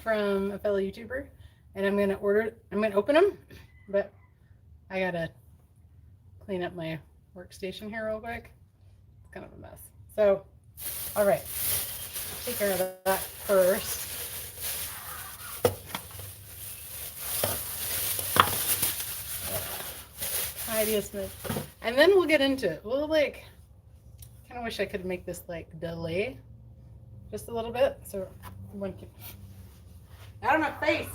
from a fellow YouTuber, and I'm gonna open them, but I gotta clean up my workstation here real quick. It's kind of a mess. So, all right, take care of that first. Tidiest bit. And then we'll get into it. We'll like, kind of wish I could make this like delay just a little bit, so one can, out of my face,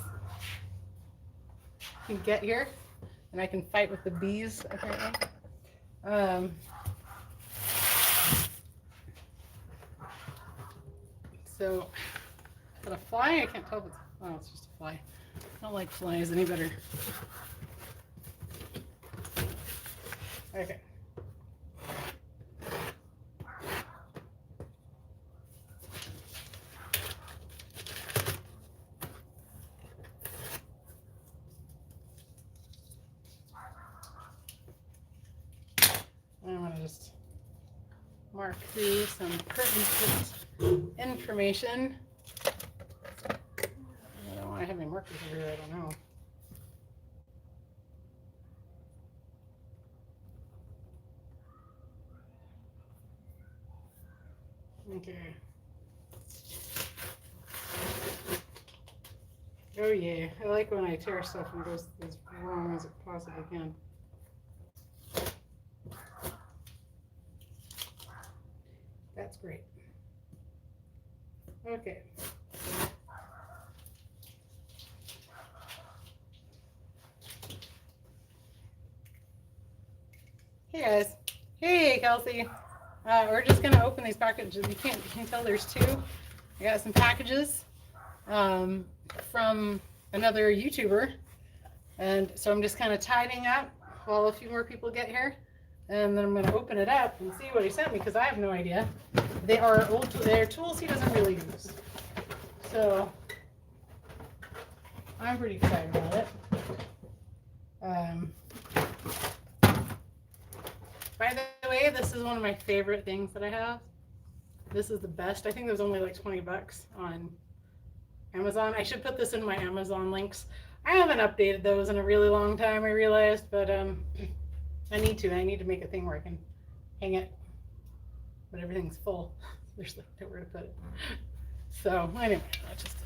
can get here, and I can fight with the bees apparently. So, is that a fly? I can't tell if it's, oh, it's just a fly. I don't like flies any better. Okay. I want to just mark through some pertinent information. I don't want to have any markers over here, I don't know. Okay. Oh yeah, I like when I tear stuff and it goes as wrong as it possibly can. That's great. Okay. Hey guys. Hey Kelsey. We're just gonna open these packages. You can tell there's two. I got some packages from another YouTuber, and so I'm just kind of tidying up while a few more people get here, and then I'm gonna open it up and see what he sent me because I have no idea. They are old. They're tools he doesn't really use, so I'm pretty excited about it. By the way, this is one of my favorite things that I have. This is the best. I think it was only like 20 bucks on Amazon. I should put this in my Amazon links. I haven't updated those in a really long time, I realized, but I need to. I need to make a thing where I can hang it, but everything's full. There's nowhere to put it. So anyway, I just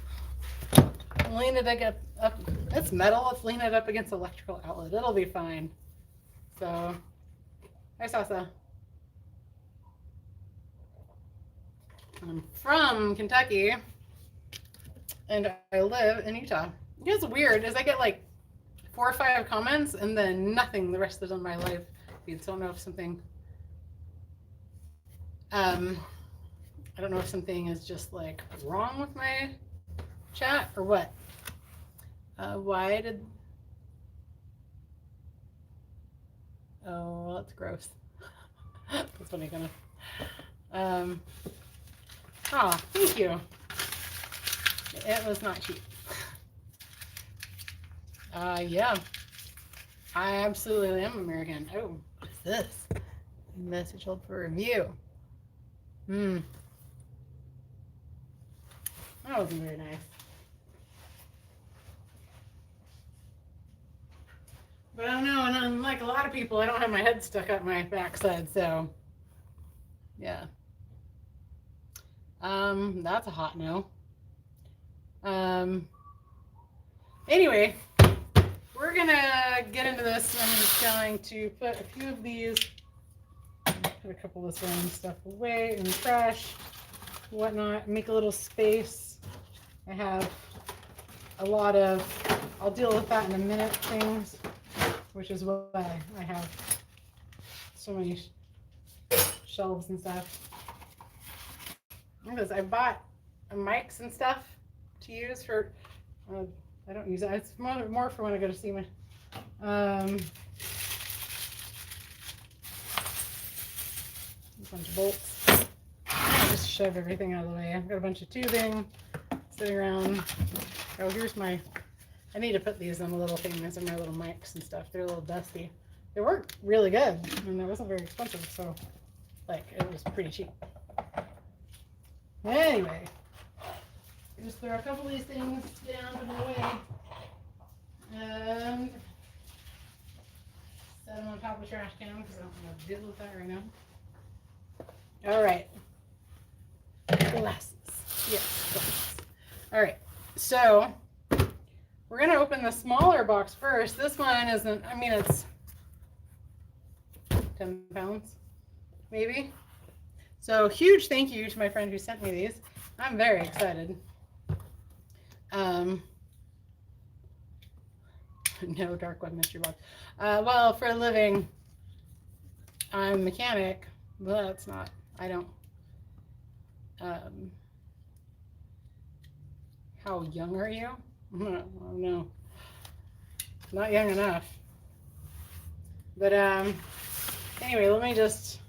lean it up. It's metal. Let's lean it up against the electrical outlet. It'll be fine. So. Hi, Sasa. I'm from Kentucky, and I live in Utah. You know what's weird is I get like 4 or 5 comments and then nothing the rest of my life. You don't know if something, I don't know if something is just like wrong with my chat or what. Why did... Oh, that's gross. That's funny, kind of. Oh, thank you. It was not cheap. Yeah. I absolutely am American. Oh, what is this? Message hold for review. That wasn't very nice. But I don't know, and unlike a lot of people, I don't have my head stuck up my backside, so yeah. That's a hot no. Anyway, we're gonna get into this. I'm just going to put a few of these, put a couple of this random stuff away in the trash, whatnot, make a little space. I have a lot of, I'll deal with that in a minute, things, which is why I have so many shelves and stuff. Because I bought mics and stuff to use for, I don't use it, it's more for when I go to see my, a bunch of bolts. I just shove everything out of the way. I've got a bunch of tubing sitting around. Oh, here's my, I need to put these on a little thing. These are my little mics and stuff. They're a little dusty. They work really good, and it wasn't very expensive, so like it was pretty cheap. Anyway, Just throw a couple of these things down to the way. And set them on top of the trash can because I don't know what to deal with that right now. All right. Glasses. Yes, glasses. All right. So we're going to open the smaller box first. This one isn't, I mean, it's 10 pounds, maybe. So huge thank you to my friend who sent me these. I'm very excited. No dark web mystery box. Well, for a living, I'm a mechanic. Well, that's not, I don't, how young are you? Oh, no, not young enough. But anyway, let me just,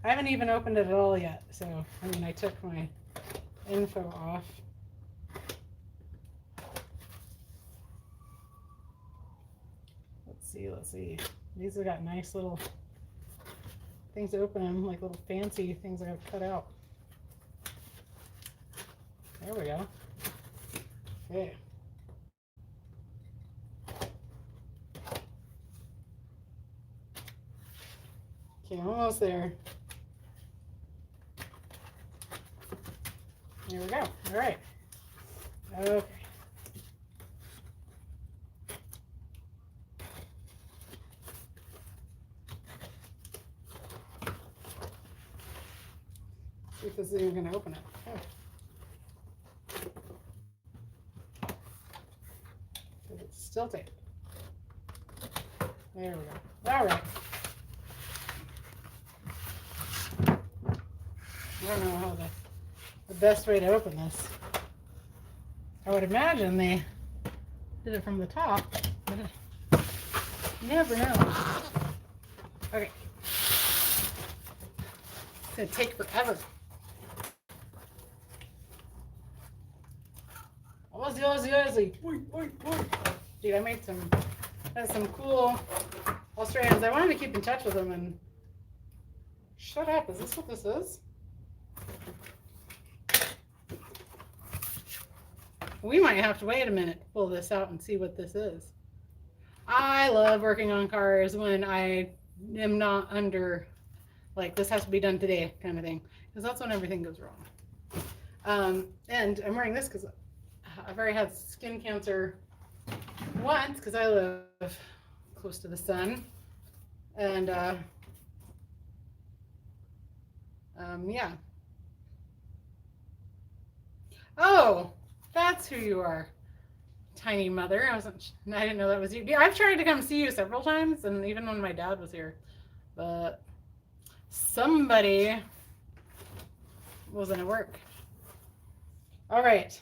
I haven't even opened it at all yet. So, I mean, I took my info off. Let's see. These have got nice little things to open them, like little fancy things I have cut out. There we go. Okay. Okay, almost there. There we go. All right. Okay. See if this is even going to open it. Oh. It's still taped. There we go. All right. I don't know how the best way to open this. I would imagine they did it from the top, but you never know. Okay. It's going to take forever. Ozzy. Dude, I made some cool Australians. I wanted to keep in touch with them and shut up. Is this what this is? We might have to wait a minute to pull this out and see what this is. I love working on cars when I am not under, like, this has to be done today kind of thing, because that's when everything goes wrong. And I'm wearing this because I've already had skin cancer once because I live close to the sun. And yeah. Oh, that's who you are, tiny mother. I didn't know that was you. Yeah, I've tried to come see you several times, and even when my dad was here, but somebody wasn't at work. All right,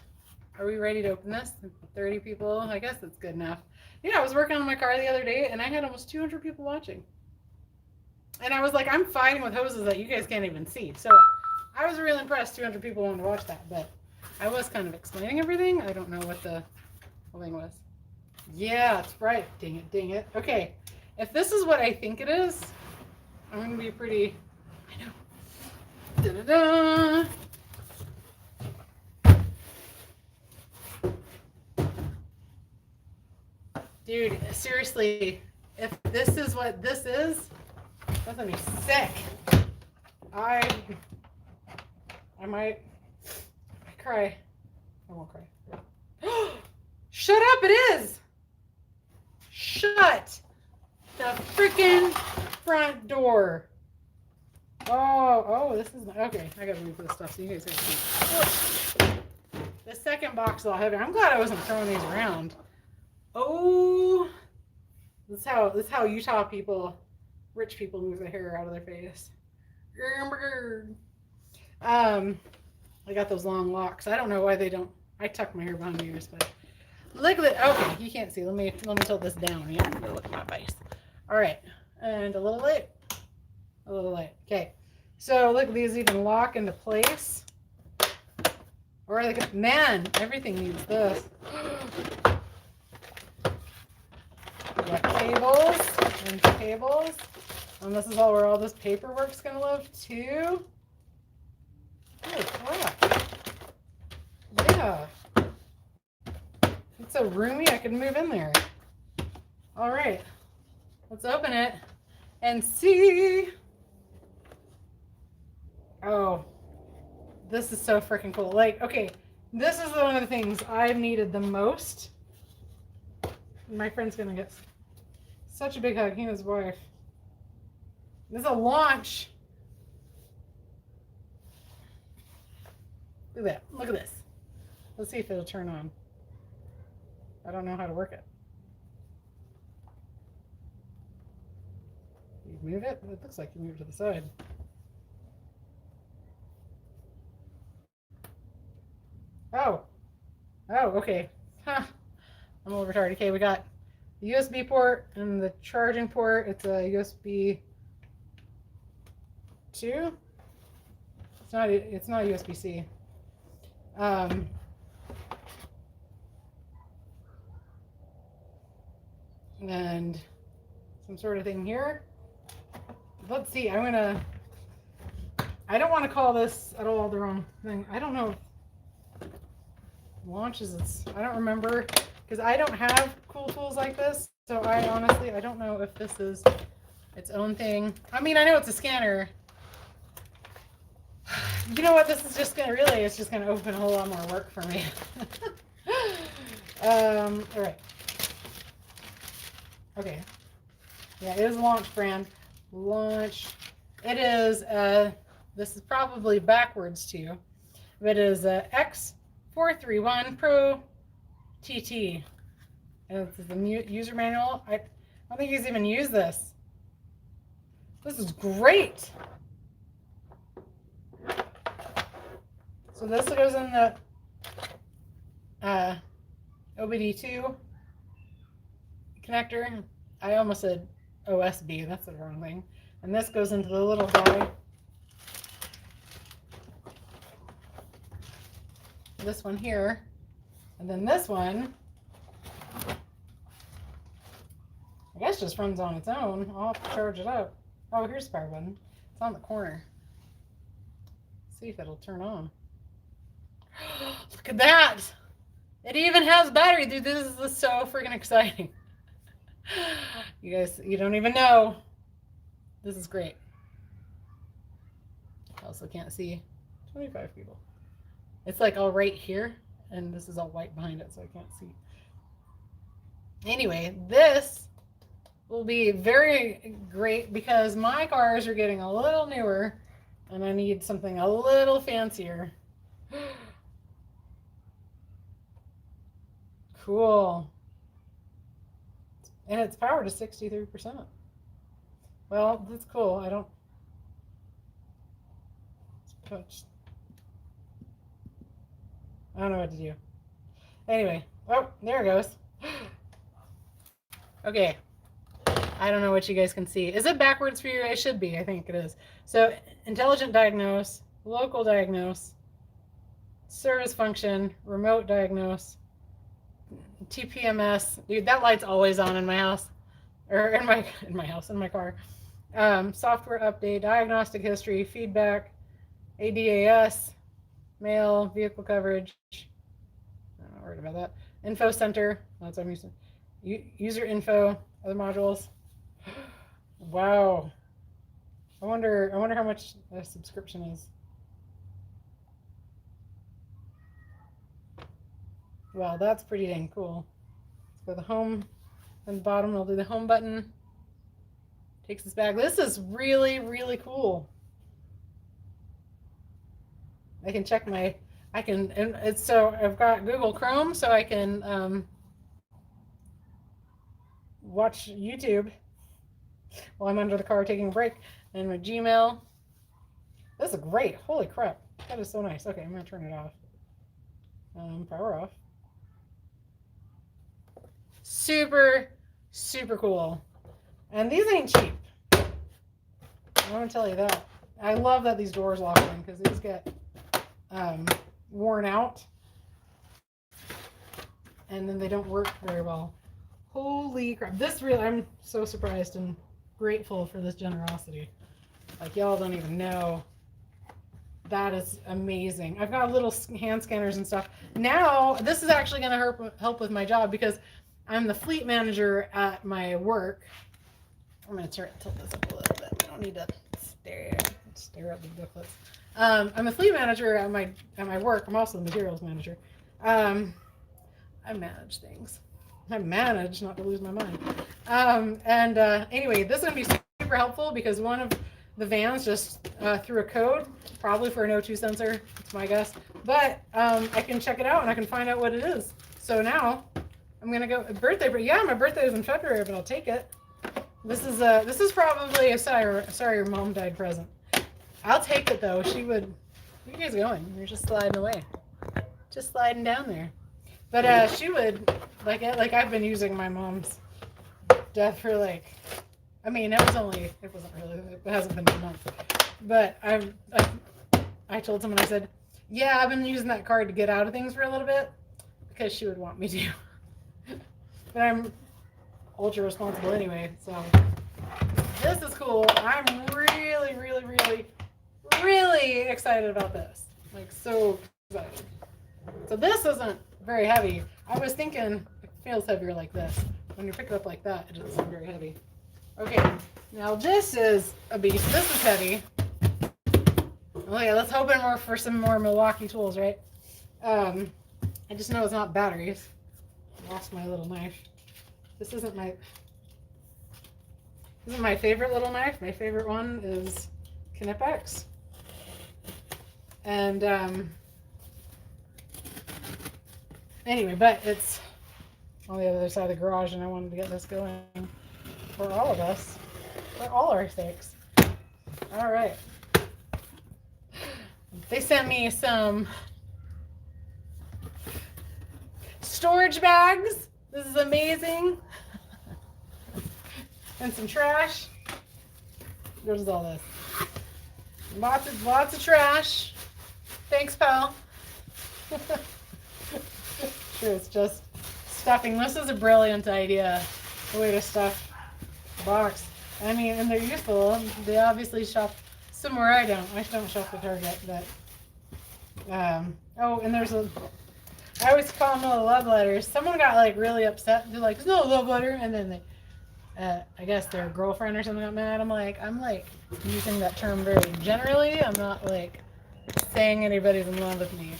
are we ready to open this? 30 people, I guess that's good enough. Yeah, I was working on my car the other day, and I had almost 200 people watching. And I was like, I'm fighting with hoses that you guys can't even see. So I was really impressed 200 people wanted to watch that, but I was kind of explaining everything. I don't know what the whole thing was. Yeah, that's right. Dang it. Okay, if this is what I think it is, I'm going to be pretty, I know. Da-da-da. Dude, seriously, if this is what this is, that's going to be sick. I might cry. I won't cry. Shut up, it is! Shut the freaking front door. Oh, this is, okay, I gotta move this stuff so you guys can see. The second box is all heavy. I'm glad I wasn't throwing these around. Oh, this is how Utah people, rich people, move their hair out of their face. I got those long locks. I don't know why they don't. I tuck my hair behind my ears, but look at it. Okay, you can't see. Let me tilt this down. You can look at my face. All right, and a little light. Okay, so look, these even lock into place. Or like, man, everything needs this. We got cables, and this is all where all this paperwork's gonna live too. Oh crap! Yeah. It's so roomy, I can move in there. All right, let's open it and see. Oh, this is so freaking cool. Like, okay, this is one of the things I've needed the most. My friend's gonna get such a big hug, he and his wife. This is a launch. Look at that, look at this. Let's see if it'll turn on. I don't know how to work it. You move it? It looks like you move it to the side. Oh. Oh, okay. Huh. I'm a little retarded. Okay, we got the USB port and the charging port. It's a USB 2. It's not USB-C. And some sort of thing here. Let's see, I don't want to call this at all the wrong thing. I don't know if launches I don't remember, because I don't have cool tools like this. So I don't know if this is its own thing. I mean, I know it's a scanner. You know what, this is just gonna it's just gonna open a whole lot more work for me. All right. Okay. Yeah, it is a Launch brand. Launch. It is, this is probably backwards too, but it is a X431 Pro TT. And this is the user manual. I don't think he's even used this. This is great. So this goes in the OBD2 connector. I almost said OSB, that's the wrong thing. And this goes into the little guy. This one here. And then this one, I guess just runs on its own. I'll have to charge it up. Oh, here's the power button. It's on the corner. Let's see if it'll turn on. Look at that! It even has battery, dude. This is so freaking exciting. You guys, you don't even know. This is great. I also can't see 25 people. It's like all right here, and this is all white behind it, so I can't see. Anyway, this will be very great because my cars are getting a little newer, and I need something a little fancier. Cool. And it's powered to 63%. Well, that's cool. I don't know what to do. Anyway, oh, there it goes. Okay. I don't know what you guys can see. Is it backwards for you? It should be. I think it is. So, intelligent diagnose, local diagnose, service function, remote diagnose, TPMS. Dude, that light's always on in my house, or in my car. Software update, diagnostic history, feedback, ADAS, mail, vehicle coverage. I'm not worried about that. Info center. That's what I'm using. User info, other modules. Wow. I wonder how much a subscription is. Wow, that's pretty dang cool. So the home and the bottom, I'll do the home button. Takes us back. This is really, really cool. I can check and it's so I've got Google Chrome, so I can watch YouTube while I'm under the car taking a break, and my Gmail. This is great. Holy crap. That is so nice. Okay, I'm going to turn it off. Power off. Super, super cool. And these ain't cheap. I want to tell you that. I love that these doors lock in because these get worn out and then they don't work very well. Holy crap. This really, I'm so surprised and grateful for this generosity. Like, y'all don't even know That is amazing. I've got little hand scanners and stuff. Now, this is actually going to help with my job because I'm the fleet manager at my work. I'm going to tilt this up a little bit. I don't need to stare at the booklets. I'm the fleet manager at my work. I'm also the materials manager. I manage things. I manage not to lose my mind. Anyway, this is going to be super helpful because one of the vans just threw a code, probably for an O2 sensor. It's my guess. But I can check it out and I can find out what it is. So now I'm going to go yeah, my birthday is in February, but I'll take it. This is probably a sorry your mom died present. I'll take it though. She would. Where are you guys going? You're just sliding away. Just sliding down there. But she would like I've been using my mom's death for like. I mean, it hasn't really. It hasn't been a month. But I told someone, I said, yeah, I've been using that card to get out of things for a little bit because she would want me to. But I'm ultra responsible anyway, so this is cool. I'm really, really, really, really excited about this. Like, so excited. So this isn't very heavy. I was thinking it feels heavier like this. When you pick it up like that, it doesn't seem very heavy. Okay, now this is a beast. This is heavy. Okay, let's hope for some more Milwaukee tools, right? I just know it's not batteries. I lost my little knife. This isn't my favorite little knife. My favorite one is Knipex. And anyway, but it's on the other side of the garage, and I wanted to get this going for all of us, for all our sakes. All right. They sent me some storage bags. This is amazing. And some trash. What is all this? Lots of trash. Thanks, pal. Sure, it's just stuffing. This is a brilliant idea. A way to stuff a box. I mean, and they're useful. They obviously shop somewhere I don't shop at Target, but oh, and there's I always call them little love letters. Someone got like really upset. They're like, "It's not a love letter," and then they, I guess their girlfriend or something got mad. I'm like using that term very generally. I'm not like saying anybody's in love with me.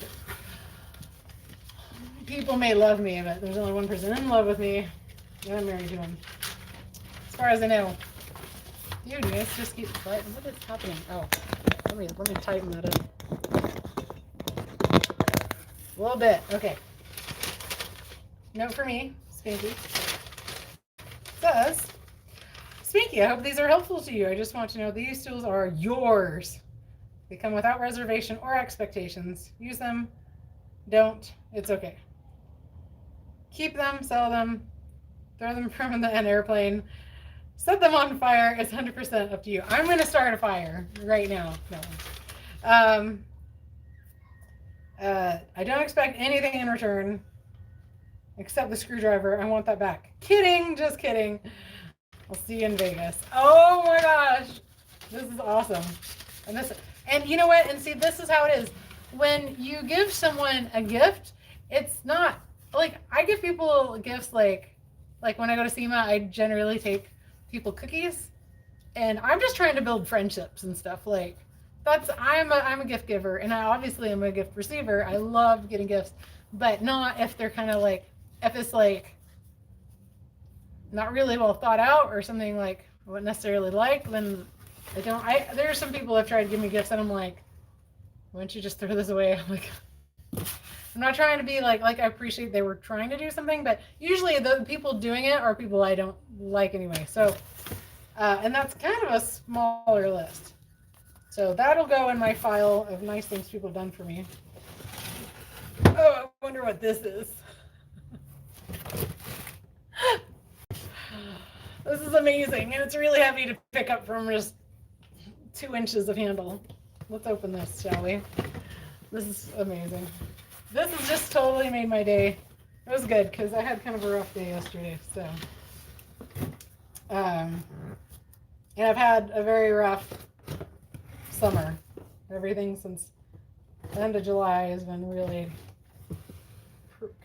People may love me, but there's only one person in love with me, and I'm married to him. As far as I know. Dude, you guys just keep sliding. What is happening? Oh, let me tighten that up. A little bit. Okay. Note for me, Spanky. Says, Spanky, I hope these are helpful to you. I just want to know these tools are yours. They come without reservation or expectations. Use them. Don't. It's okay. Keep them, sell them, throw them from an airplane, set them on fire. It's 100% up to you. I'm going to start a fire right now. No. I don't expect anything in return except the screwdriver. I want that back. Kidding, just kidding. I'll see you in Vegas. Oh my gosh, this is awesome. And you know what? And see, this is how it is. When you give someone a gift, it's not like I give people gifts like when I go to SEMA, I generally take people cookies, and I'm just trying to build friendships and stuff. Like I'm a gift giver, and I obviously am a gift receiver. I love getting gifts, but not if they're kind of like, if it's like not really well thought out or something like I wouldn't necessarily like, then I don't. There are some people that have tried to give me gifts, and I'm like, why don't you just throw this away? I'm like, I'm not trying to be like I appreciate they were trying to do something, but usually the people doing it are people I don't like anyway. So, and that's kind of a smaller list. So that'll go in my file of nice things people have done for me. Oh, I wonder what this is. This is amazing, and it's really heavy to pick up from just 2 inches of handle. Let's open this, shall we? This is amazing. This has just totally made my day. It was good because I had kind of a rough day yesterday. So, and I've had a very rough summer. Everything since The end of July has been really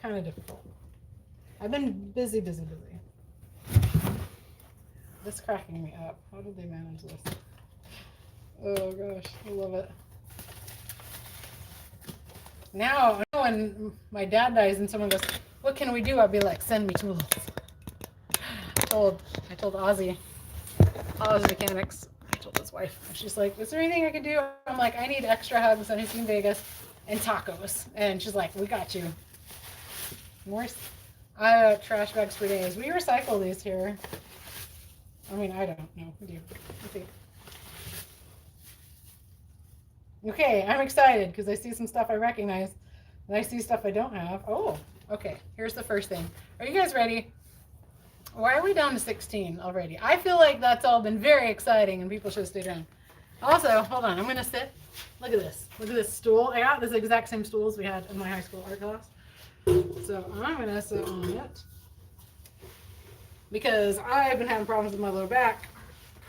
kind of difficult. I've been busy. This is cracking me up. How did they manage this? Oh gosh, I love it. Now, when my dad dies and someone goes, what can we do? I'll be like, send me tools. I told Ozzy Mechanics, I told his wife, she's like, is there anything I can do? I'm like, I need extra hugs on Team Vegas and tacos. And she's like, we got you. More trash bags for days. We recycle these here. I mean, I don't know. We do. Okay, I'm excited because I see some stuff I recognize and I see stuff I don't have. Oh, okay. Here's the first thing. Are you guys ready? Why are we down to 16 already? I feel like that's all been very exciting and people should stay around. Also, hold on. I'm going to sit. Look at this. Look at this stool. I got this exact same stool as we had in my high school art class. So I'm going to sit on it because I've been having problems with my lower back.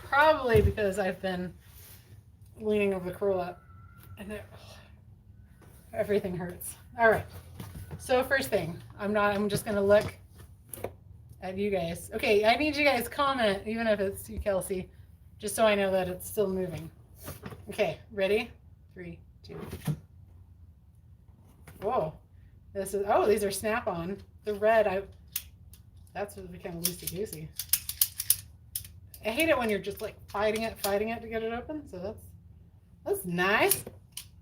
Probably because I've been leaning over the curl up. And everything hurts. All right. So first thing, I'm just going to look at you guys. Okay, I need you guys to comment, even if it's you, Kelsey, just so I know that it's still moving. Okay, ready? 3, 2. Whoa. This is, oh, these are snap-on. The red, that's what became loosey-goosey. I hate it when you're just like fighting it to get it open. So that's nice.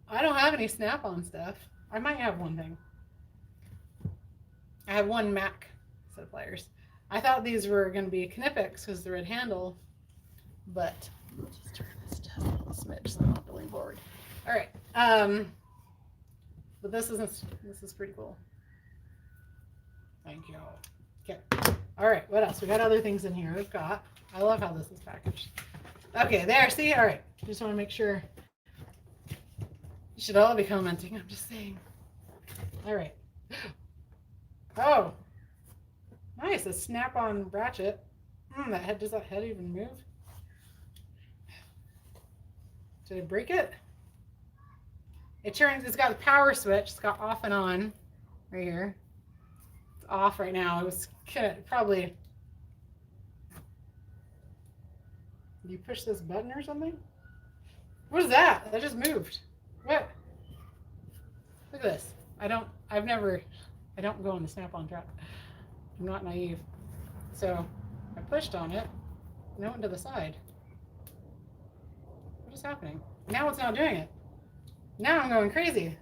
I don't have any snap-on stuff. I might have one thing. I have one Mac set of pliers. I thought these were going to be Knipex because the red handle, but I'll just turn this just a little smidge so I don't have to lean forward. All right. But this is pretty cool. Thank you. Okay. All right. What else? We got other things in here. I love how this is packaged. Okay, there. See? All right. Just want to make sure. You should all be commenting. I'm just saying. All right. Oh. Nice. A snap-on ratchet. That head, does that head even move? Did I break it? It's got the power switch. It's got off and on right here. It's off right now. It was probably. You push this button or something? What is that? That just moved. What? Look at this. I don't go on the snap-on trap. I'm not naive. So I pushed on it and it went to the side. What is happening? Now it's not doing it. Now I'm going crazy.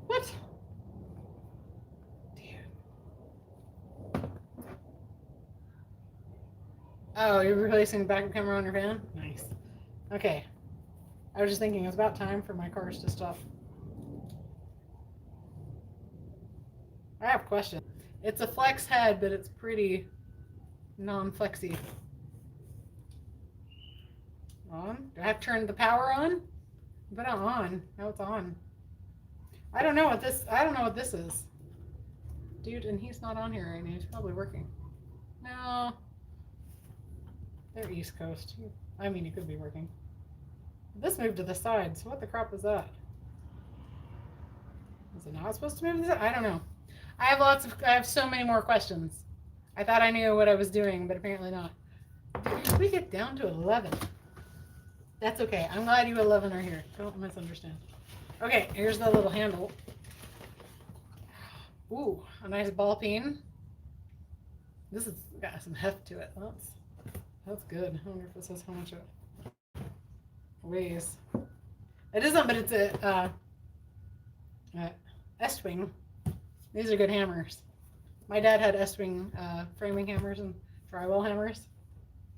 What? Dude. Oh, you're replacing the backup camera on your van? Nice. Okay. I was just thinking it's about time for my cars to stop. I have a question. It's a flex head, but it's pretty non-flexy. On? Do I have to turn the power on? But I'm on. Now it's on. I don't know what this is. Dude, and he's not on here right now. He's probably working. No. They're East Coast. I mean, he could be working. This moved to the side, so what the crap is that? Is it not supposed to move to the side? I don't know. I have so many more questions. I thought I knew what I was doing, but apparently not. Did we get down to 11? That's okay. I'm glad you 11 are here. Don't misunderstand. Okay, here's the little handle. Ooh, a nice ball peen. This has got some heft to it. That's good. I wonder if this says how much it weighs. It isn't, but it's a S-wing. These are good hammers. My dad had S-wing framing hammers and drywall hammers.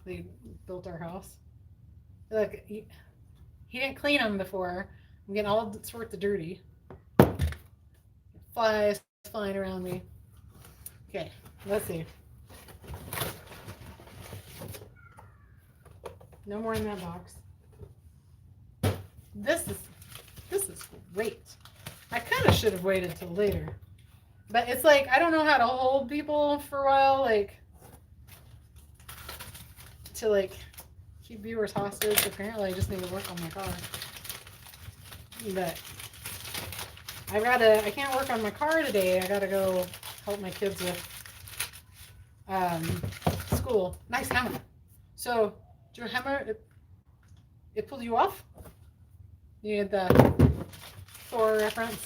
They built our house. Look, he didn't clean them before. I'm getting all sorts of dirty. Flies flying around me. Okay, let's see. No more in that box. This is great. I kind of should have waited till later. But it's like, I don't know how to hold people for a while, like, to like keep viewers hostage. Apparently I just need to work on my car. But I can't work on my car today. I gotta go help my kids with school. Nice hammer. So, your hammer, it pulled you off? You need the Thor reference.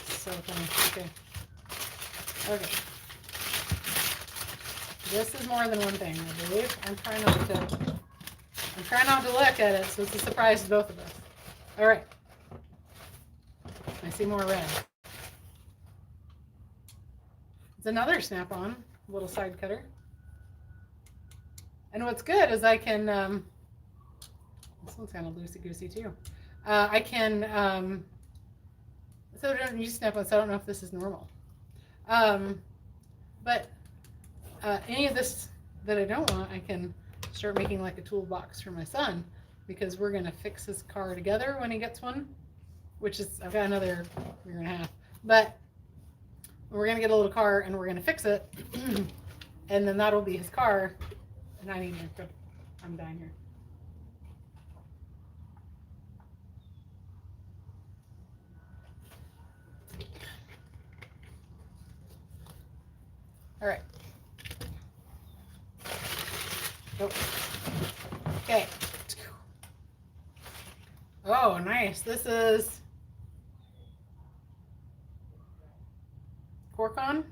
So funny. Okay. This is more than one thing, I believe. I'm trying not to look at it, so it's a surprise to both of us. All right. I see more red. It's another snap-on little side cutter. And what's good is I can, this one's kind of loosey-goosey too. I can, so I don't use snap-ons, so I don't know if this is normal. But any of this that I don't want, I can start making like a toolbox for my son, because we're going to fix his car together when he gets one, which is, I've got another year and a half. But we're going to get a little car and we're going to fix it, and then that'll be his car. And I need to, I'm dying here. All right. Oh. Okay. Oh, nice. This is Corcon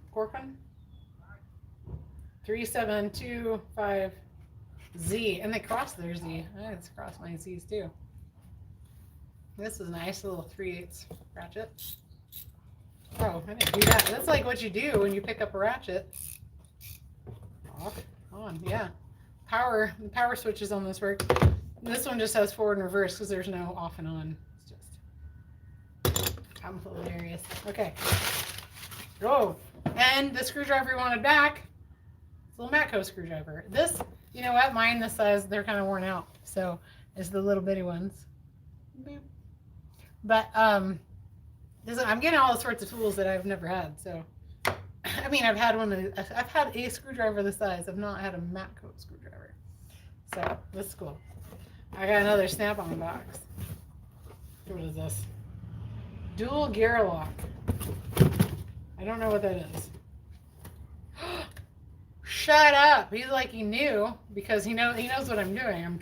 3725Z, and they cross their Z. I just crossed my Z's too. This is a nice little 3/8 ratchet. Oh, I didn't do that. That's like what you do when you pick up a ratchet. Off, on, yeah. The power switches on this work. This one just has forward and reverse because there's no off and on. It's just, I'm hilarious. Okay. Oh, and the screwdriver we wanted back, it's a little Matco screwdriver. This, you know what, mine this size, they're kind of worn out. So it's the little bitty ones. But I'm getting all sorts of tools that I've never had. So, I mean, I've had a screwdriver this size. I've not had a Matco screwdriver. So this is cool. I got another snap-on box. What is this? Dual gear lock. I don't know what that is. Shut up! He's like, he knew, because he knows what I'm doing. I'm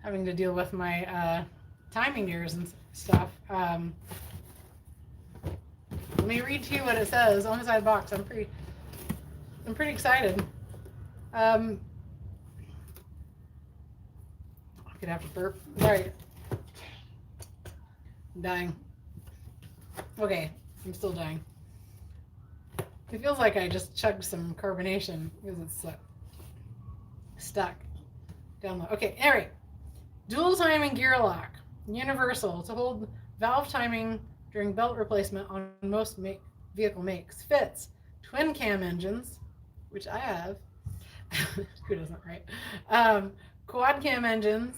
having to deal with my timing gears and stuff. Let me read to you what it says on the side box. I'm pretty excited. I'm gonna have to burp. Sorry. I'm dying. Okay, I'm still dying. It feels like I just chugged some carbonation because it's stuck down low. Okay, all right. Dual timing gear lock, universal to hold valve timing during belt replacement on most vehicle makes. Fits twin cam engines, which I have. Who doesn't, right? Quad cam engines,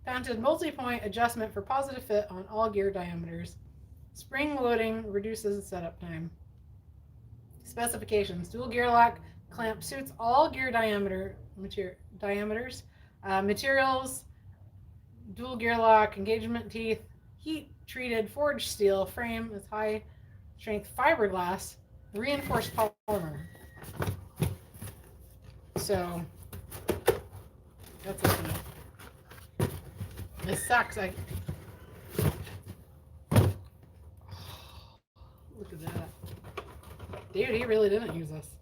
mounted multi-point adjustment for positive fit on all gear diameters. Spring loading reduces setup time. Specifications: dual gear lock clamp suits all gear diameters. Materials: dual gear lock engagement teeth, heat treated forged steel frame with high strength fiberglass, reinforced polymer. So that's it. This sucks. Look at that. Dude, he really didn't use this.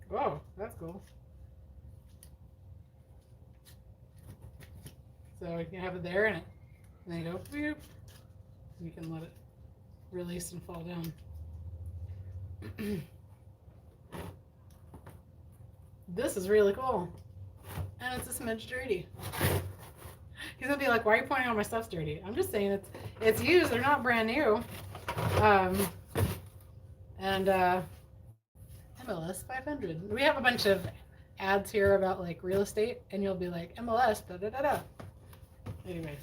Whoa, that's cool. So you can have it there and then you go, boop. You can let it release and fall down. This is really cool. And it's a smidge dirty. He's gonna be like, why are you pointing out my stuff's dirty? I'm just saying it's used, they're not brand new. MLS 500. We have a bunch of ads here about like real estate, and you'll be like, MLS, da da da da. Anyway,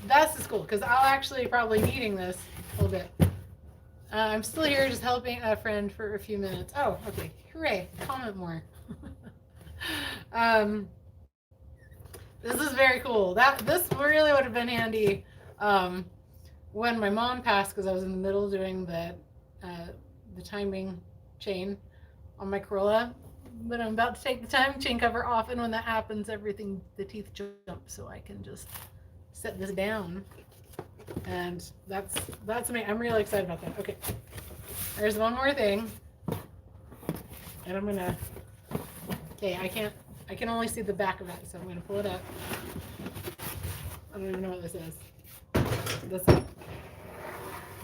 that's just cool because I'll actually probably needing this a little bit. I'm still here just helping a friend for a few minutes. Oh, okay. Hooray. Comment more. This is very cool. This really would have been handy when my mom passed, because I was in the middle doing the timing chain on my Corolla. But I'm about to take the timing chain cover off, and when that happens, the teeth jump, so I can just set this down. And that's me. I'm really excited about that. Okay, there's one more thing, and I'm gonna. Okay, I can only see the back of it, so I'm gonna pull it up. I don't even know what this is. This is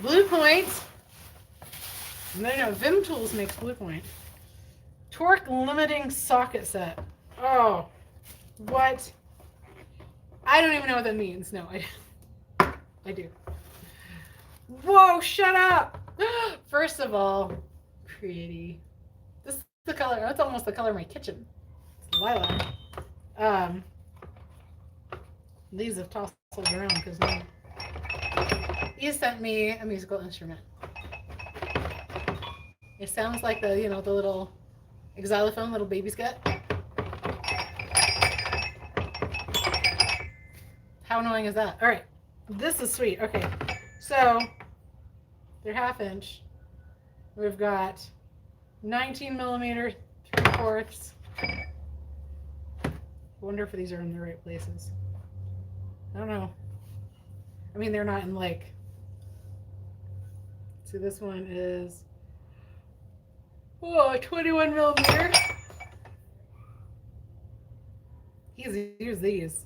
Blue Point. No, Vim Tools makes Blue Point. Torque limiting socket set. Oh, what? I don't even know what that means. No, I do. Whoa, shut up. First of all, pretty. This is the color. That's almost the color of my kitchen. It's lilac. These have tousled around because he sent me a musical instrument. It sounds like the little xylophone little babies get. How annoying is that? All right, this is sweet. Okay, so they're 1/2 inch. We've got 19 millimeter 3/4. I wonder if these are in the right places. I don't know. I mean, they're not in like. See, this one is 21 millimeter. Easy to use these.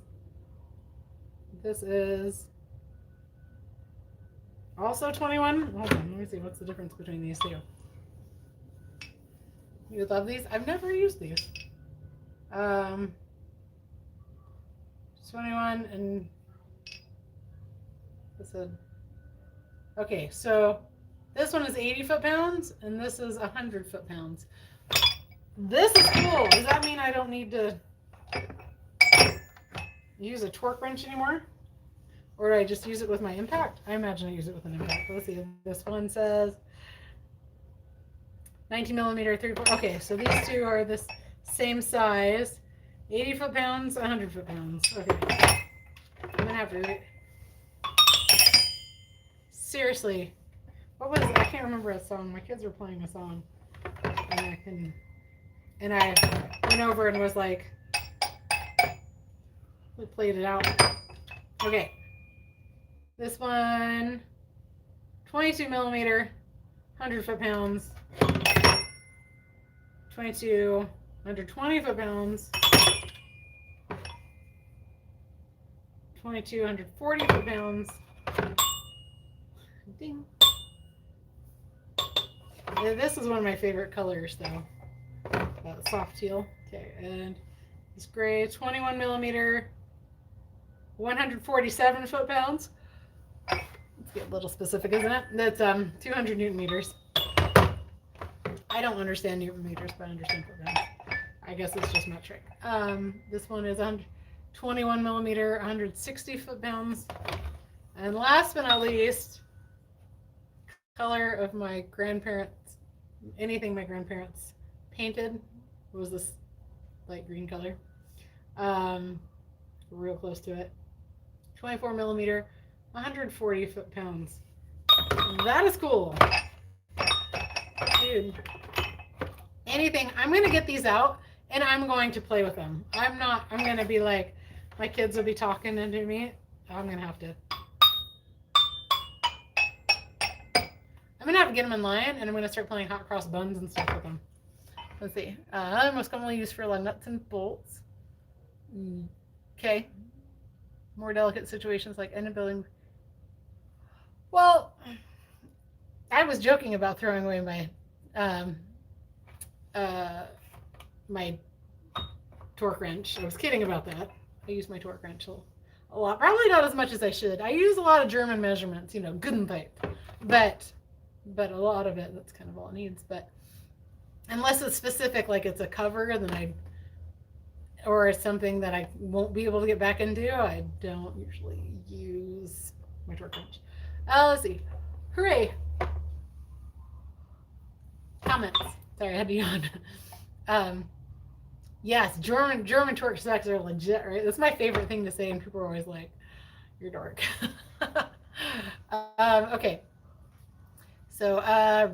This is also 21. Hold on, let me see what's the difference between these two. You love these? I've never used these. 21 and this is okay. So this one is 80 foot-pounds and this is 100 foot-pounds. This is cool. Does that mean I don't need to use a torque wrench anymore? Or do I just use it with my impact? I imagine I use it with an impact. Let's see. This one says 19 millimeter 3/4. Okay, so these two are this same size. 80 foot-pounds, 100 foot-pounds. Okay. I'm gonna have to. Seriously. What was it? I can't remember a song. My kids were playing a song. And I went over and was like, we played it out. Okay. This one, 22 millimeter, 100 foot-pounds. 22, 120 foot-pounds. 22, 140 foot-pounds. Ding. This is one of my favorite colors, though. Soft teal. Okay, and this gray, 21 millimeter, 147 foot-pounds. Let's get a little specific, isn't it? That's 200 Newton meters. I don't understand Newton meters, but I understand foot-pounds. I guess it's just metric. This one is 21 millimeter, 160 foot-pounds. And last but not least, color of my grandparents, anything my grandparents painted was this light green color. Real close to it. 24 millimeter, 140 foot-pounds. That is cool. Dude. Anything, I'm going to get these out and I'm going to play with them. I'm going to be like, my kids will be talking into me. I'm going to have to get them in line, and I'm going to start playing hot cross buns and stuff with them. Let's see. Most commonly used for like nuts and bolts. Okay. More delicate situations like end of building. Well, I was joking about throwing away my my torque wrench. I was kidding about that. I use my torque wrench a lot. Probably not as much as I should. I use a lot of German measurements, good and tight. But a lot of it, that's kind of all it needs. But unless it's specific, like it's a cover, then or it's something that I won't be able to get back into, I don't usually use my torque wrench. Let's see. Hooray! Comments. Sorry, I had to yawn. Yes, German torque specs are legit, right? That's my favorite thing to say, and people are always like, "You're dork." Okay. So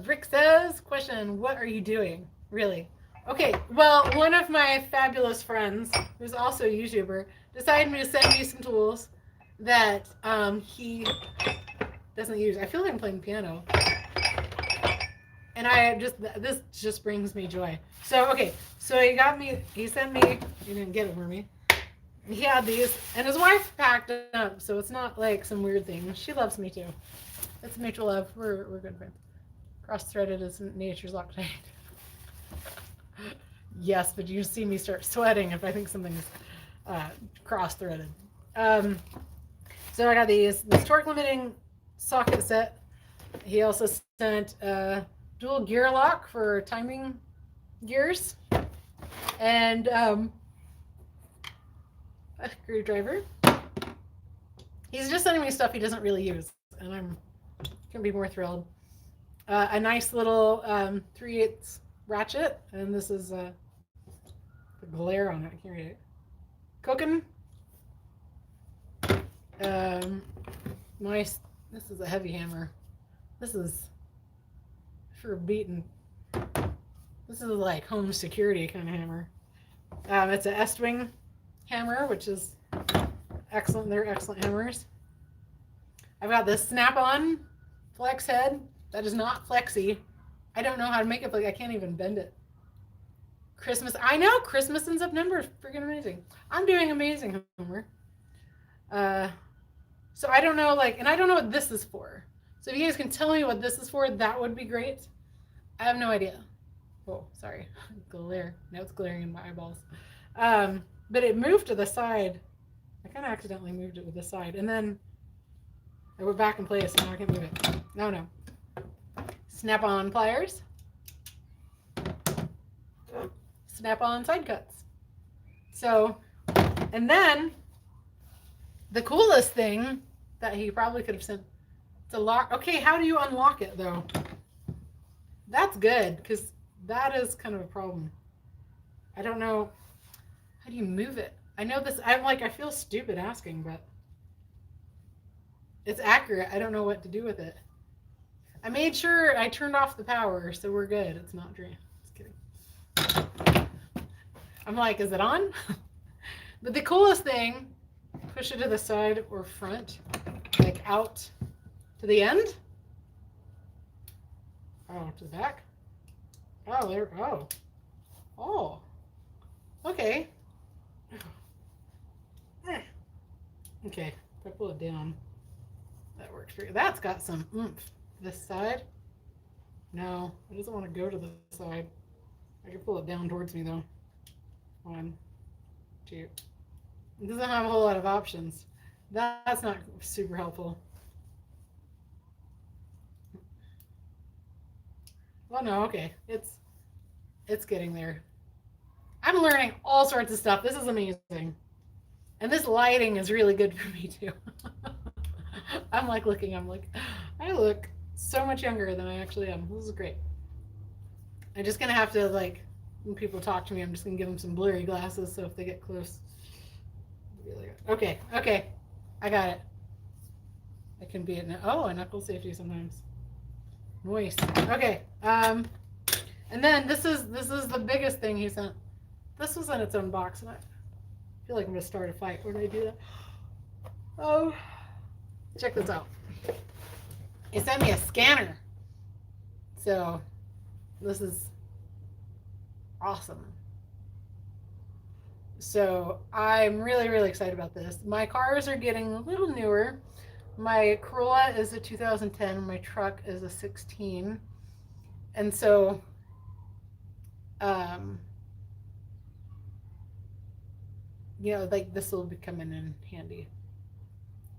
Rick says, question: what are you doing? Really? Okay. Well, one of my fabulous friends, who's also a YouTuber, decided to send me some tools that he doesn't use. I feel like I'm playing piano, and this just brings me joy. So okay. So he sent me. He didn't get it for me. He had these, and his wife packed them up, so it's not like some weird thing. She loves me too. It's mutual love. We're good friends. Cross-threaded is nature's Loctite. Yes, but you see me start sweating if I think something's cross-threaded. So I got this torque limiting socket set. He also sent dual gear lock for timing gears, and a screwdriver. He's just sending me stuff he doesn't really use, and I'm gonna be more thrilled. A nice little 3/8 ratchet, and this is the glare on it. I can't read it. Cooking. Nice. This is a heavy hammer. This is for beating. This is like home security kind of hammer. It's an Estwing hammer, which is excellent. They're excellent hammers. I've got this snap-on flex head. That is not flexy. I don't know how to make it, but I can't even bend it. Christmas. I know Christmas in September is freaking amazing. I'm doing amazing, Homer. So I don't know, and I don't know what this is for. So if you guys can tell me what this is for, that would be great. I have no idea. Oh, sorry. Glare. Now it's glaring in my eyeballs. But it moved to the side. I kind of accidentally moved it to the side. And then I went back in place, and now I can't move it. No. Snap-on pliers. Snap-on side cuts. So, and then the coolest thing that he probably could have sent to lock. Okay, how do you unlock it though? That's good, because that is kind of a problem. I don't know. How do you move it? I know this. I feel stupid asking, but it's accurate. I don't know what to do with it. I made sure I turned off the power, so we're good. It's not drained. Just kidding. I'm like, is it on? But the coolest thing, push it to the side or front, like out to the end. Oh, to the back. Oh, there. Oh. Okay. Okay. If I pull it down, that works for you. That's got some oomph. This side? No, it doesn't want to go to the side. I can pull it down towards me though. 1, 2. It doesn't have a whole lot of options. That's not super helpful. Well, no, okay. It's getting there. I'm learning all sorts of stuff. This is amazing. And this lighting is really good for me too. I'm like, I look so much younger than I actually am. This is great. I'm just gonna have to, when people talk to me, I'm just gonna give them some blurry glasses, so if they get close. Okay, I got it. I can be a knuckle safety sometimes. Nice. Okay. And then this is the biggest thing he sent. This was in its own box, and I feel like I'm gonna start a fight when I do that. Oh, check this out. He sent me a scanner. So this is awesome. So I'm really, really excited about this. My cars are getting a little newer. My Corolla is a 2010. My truck is a 16. And so this will be coming in handy.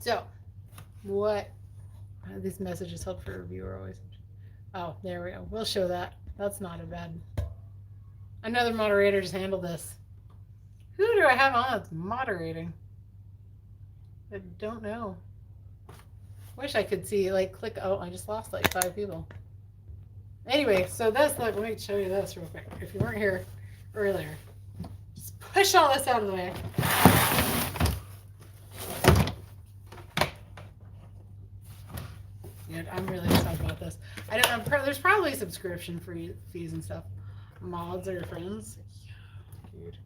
So what these messages held for review are always. Oh, there we go. We'll show that. That's not a bad. Another moderator just handled this. Who do I have on that's moderating? I don't know. Wish I could see, click. Oh, I just lost 5 people. Anyway, so that's let me show you this real quick. If you weren't here earlier, push all this out of the way. Dude, I'm really excited about this. I don't know, there's probably subscription fees and stuff. Mods or your friends. Dude.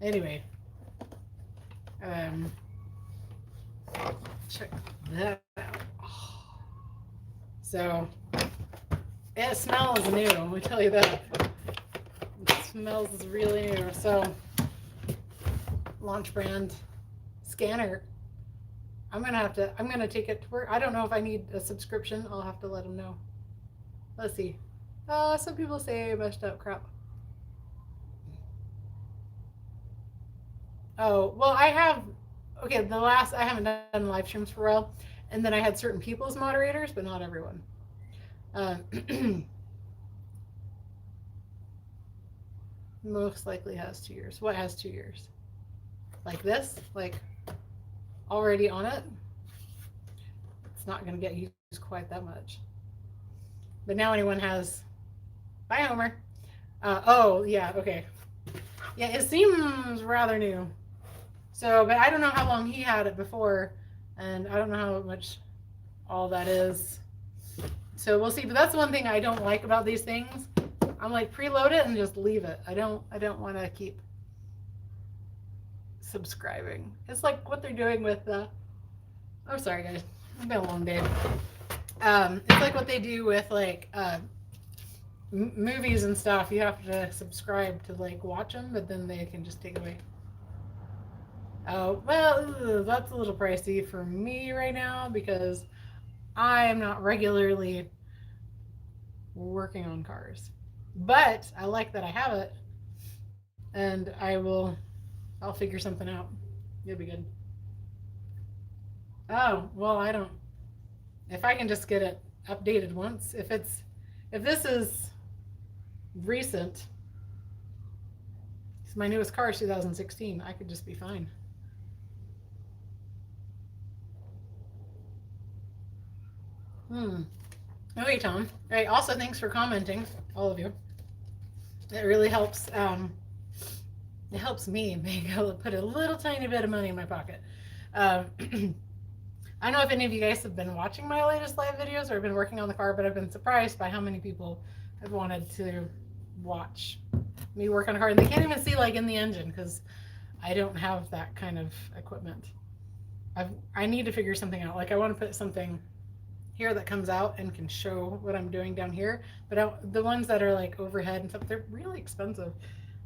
Anyway. Check that out. Oh. So, it smells new, let me tell you that. It smells really new. So, launch brand scanner. I'm gonna take it to work. I don't know if I need a subscription. I'll have to let them know. Let's see. Some people say messed up crap. Oh, well, I haven't done live streams for a while, and then I had certain people as moderators, but not everyone. Most likely has 2 years. What has 2 years? Like this? Like already on it? It's not going to get used quite that much. But now anyone has... Bye, Homer. Oh, yeah, okay. Yeah, it seems rather new. So, but I don't know how long he had it before, and I don't know how much all that is. So we'll see. But that's one thing I don't like about these things. I'm like, preload it and just leave it. I don't want to keep subscribing. It's like what they're doing with oh, sorry guys, it's been a long day. It's like what they do with like movies and stuff. You have to subscribe to like watch them, but then they can just take it away. Oh, well, that's a little pricey for me right now because I am not regularly working on cars. But I like that I have it, and I'll figure something out. It'll be good. Oh, well, if I can just get it updated once, if this is recent, because my newest car is 2016, I could just be fine. Okay, Tom. All right, also thanks for commenting, all of you. It really helps. It helps me put a little tiny bit of money in my pocket. I don't know if any of you guys have been watching my latest live videos or have been working on the car, but I've been surprised by how many people have wanted to watch me work on a car, and they can't even see like in the engine because I don't have that kind of equipment. I need to figure something out. Like I want to put something here that comes out and can show what I'm doing down here, but the ones that are like overhead and stuff, they're really expensive,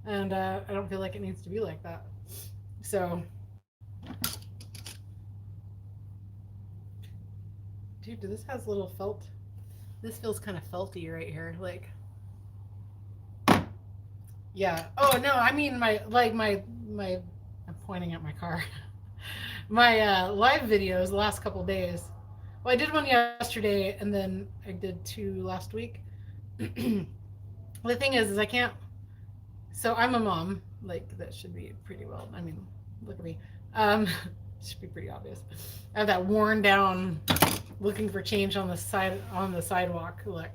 and I don't feel like it needs to be like that. So, dude, this has little felt. This feels kind of felty right here, like. Yeah. Oh no, I mean my I'm pointing at my car. My live videos the last couple days. Well, I did one yesterday, and then I did 2 last week. The thing is I can't. So I'm a mom. Like that should be pretty well. I mean, look at me. Should be pretty obvious. I have that worn down, looking for change on the sidewalk look.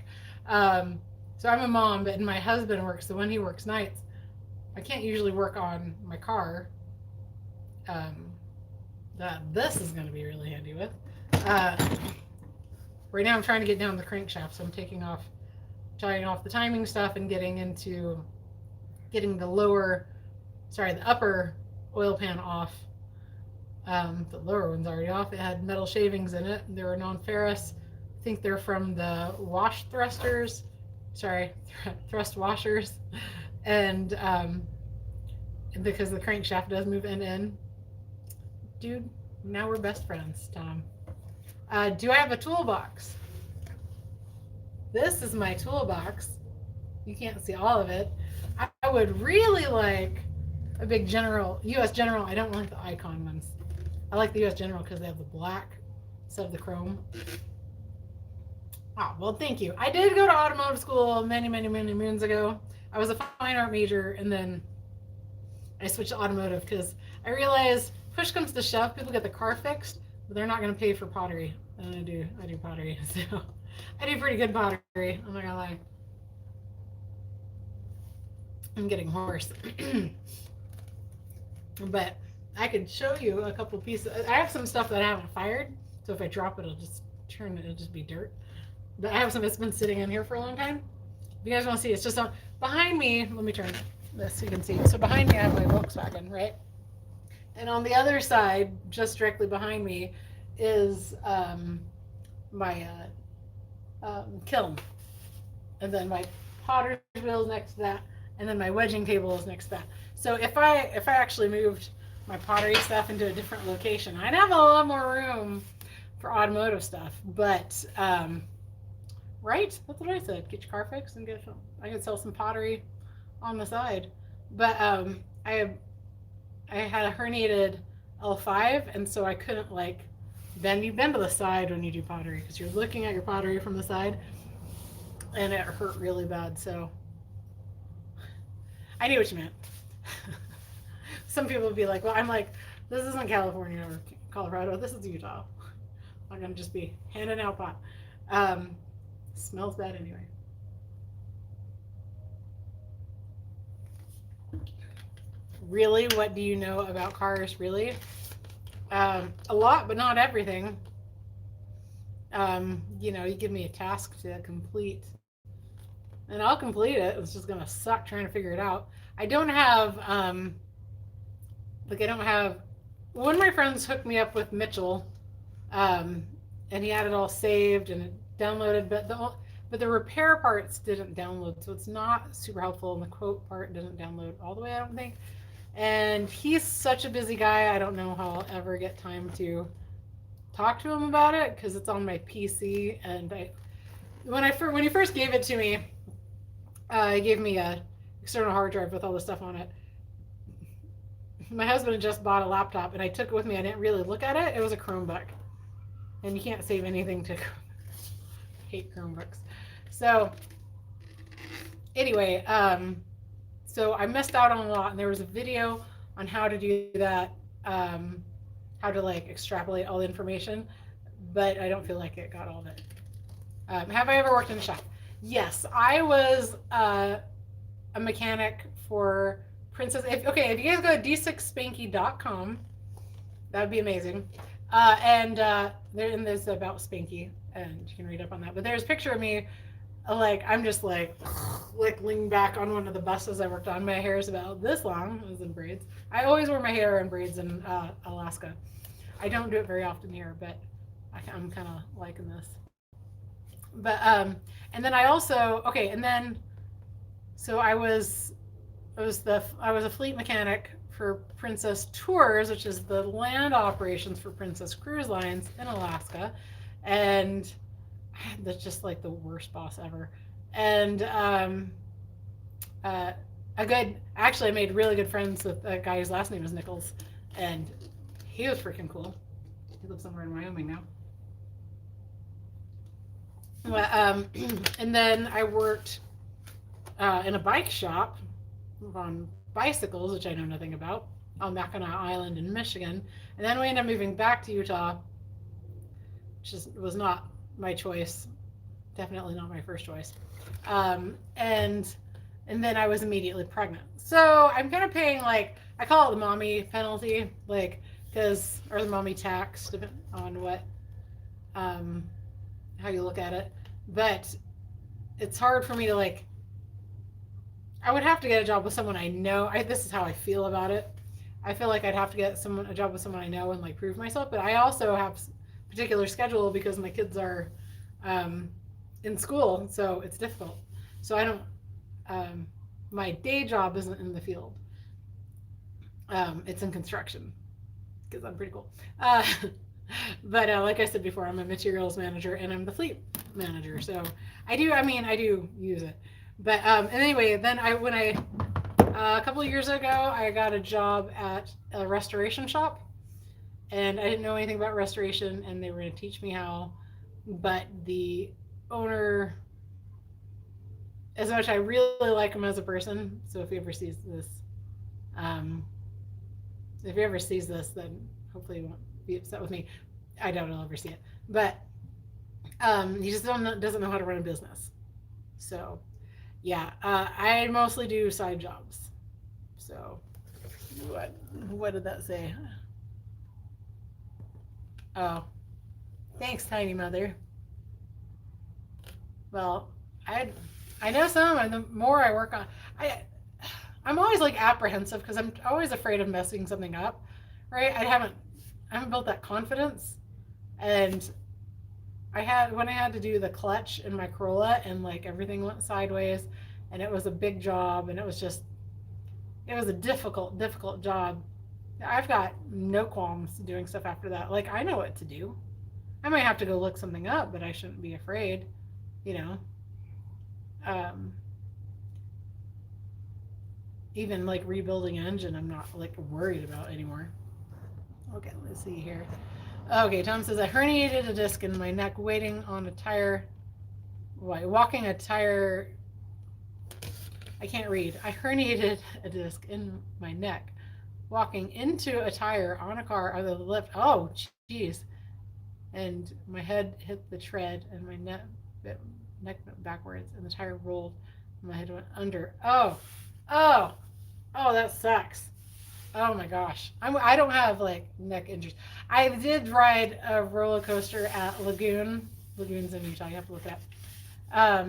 So I'm a mom, but my husband works. So when he works nights, I can't usually work on my car. That this is going to be really handy with. Right now I'm trying to get down the crankshaft, so I'm tying off the timing stuff and getting the upper oil pan off. The lower one's already off. It had metal shavings in it. They were non-ferrous. I think they're from the thrust washers, and because the crankshaft does move in. Dude, now we're best friends, Tom. Do I have a toolbox? This is my toolbox. You can't see all of it. I would really like a big US General. I don't like the Icon ones. I like the US General because they have the black instead of the chrome. Oh, well, thank you. I did go to automotive school many moons ago. I was a fine art major, and then I switched to automotive because I realized push comes to shove, people get the car fixed, but they're not going to pay for pottery. And I do pottery, so I do pretty good pottery. I'm not gonna lie. I'm getting hoarse. But I could show you a couple pieces. I have some stuff that I haven't fired, so if I drop it, it'll just be dirt. But I have some that's been sitting in here for a long time. If you guys want to see, it's just on behind me. Let me turn this so you can see. So behind me, I have my Volkswagen, right? And on the other side, just directly behind me, is my kiln, and then my potter's wheel is next to that, and then my wedging table is next to that. So if I actually moved my pottery stuff into a different location, I'd have a lot more room for automotive stuff. But right, that's what I said. Get your car fixed and I could sell some pottery on the side. But I had a herniated L5, and so I couldn't bend. You bend to the side when you do pottery because you're looking at your pottery from the side, and it hurt really bad. So I knew what you meant. Some people would be like, well, I'm like, this isn't California or Colorado, this is Utah. I'm gonna just be handing out pot. Smells bad anyway. Really, what do you know about cars? Really? A lot, but not everything. You give me a task to complete, and I'll complete it. It's just gonna suck trying to figure it out. I don't have, one of my friends hooked me up with Mitchell, and he had it all saved and it downloaded, but the repair parts didn't download, so it's not super helpful, and the quote part didn't download all the way, I don't think. And he's such a busy guy, I don't know how I'll ever get time to talk to him about it because it's on my PC. And when he first gave it to me, he gave me a external hard drive with all the stuff on it. My husband had just bought a laptop, and I took it with me. I didn't really look at it. It was a Chromebook, and you can't save anything to. I hate Chromebooks. So anyway, so I missed out on a lot, and there was a video on how to do that, how to extrapolate all the information, but I don't feel like it got all of it. Have I ever worked in a shop? Yes, I was a mechanic for Princess. If you guys go to d6spanky.com, that would be amazing. There's about Spanky, and you can read up on that. But there's a picture of me, I'm just leaning back on one of the buses I worked on. My hair is about this long. It was in braids. I always wear my hair in braids in Alaska. I don't do it very often here, but I'm kind of liking this. But and then I also so I was a fleet mechanic for Princess Tours, which is the land operations for Princess Cruise Lines in Alaska, and that's just the worst boss ever. And actually I made really good friends with a guy whose last name is Nichols, and he was freaking cool. He lives somewhere in Wyoming now. And then I worked in a bike shop on bicycles, which I know nothing about, on Mackinac Island in Michigan. And then we ended up moving back to Utah, which was not my choice, definitely not my first choice. And then I was immediately pregnant. So I'm kind of paying I call it the mommy penalty, or the mommy tax, depending on what, how you look at it. But it's hard for me to I would have to get a job with someone I know. This is how I feel about it. I feel like I'd have to get a job with someone I know and prove myself. But I also have a particular schedule because my kids are in school, so it's difficult. So I don't. My day job isn't in the field. It's in construction because I'm pretty cool. But like I said before, I'm a materials manager and I'm the fleet manager. So I do use it. But anyway, then a couple of years ago, I got a job at a restoration shop, and I didn't know anything about restoration, and they were going to teach me how. But the owner, as much I really like him as a person, so if he ever sees this, then hopefully he won't be upset with me. I doubt he'll ever see it, but he just doesn't know how to run a business. So Yeah, I mostly do side jobs. So what did that say? Oh, thanks, Tiny Mother. Well, I I know some, and the more I work on, I I'm always like apprehensive because I'm always afraid of messing something up, right? I haven't built that confidence, and when I had to do the clutch in my Corolla, and like everything went sideways, and it was a big job, and it was a difficult job. I've got no qualms doing stuff after that. Like I know what to do. I might have to go look something up, but I shouldn't be afraid, you know. Um, Even like rebuilding an engine, I'm not like worried about anymore. Okay, let's see here. Okay, Tom says I herniated a disc in my neck waiting on a tire. Walking a tire. I can't read. I herniated a disc in my neck walking into a tire on a car out of the lift. Oh, jeez. And my head hit the tread and my neck went backwards and the tire rolled and my head went under. Oh, oh, that sucks. Oh my gosh. I don't have like neck injuries. I did ride a roller coaster at Lagoon. Lagoon's in Utah. You have to look it up.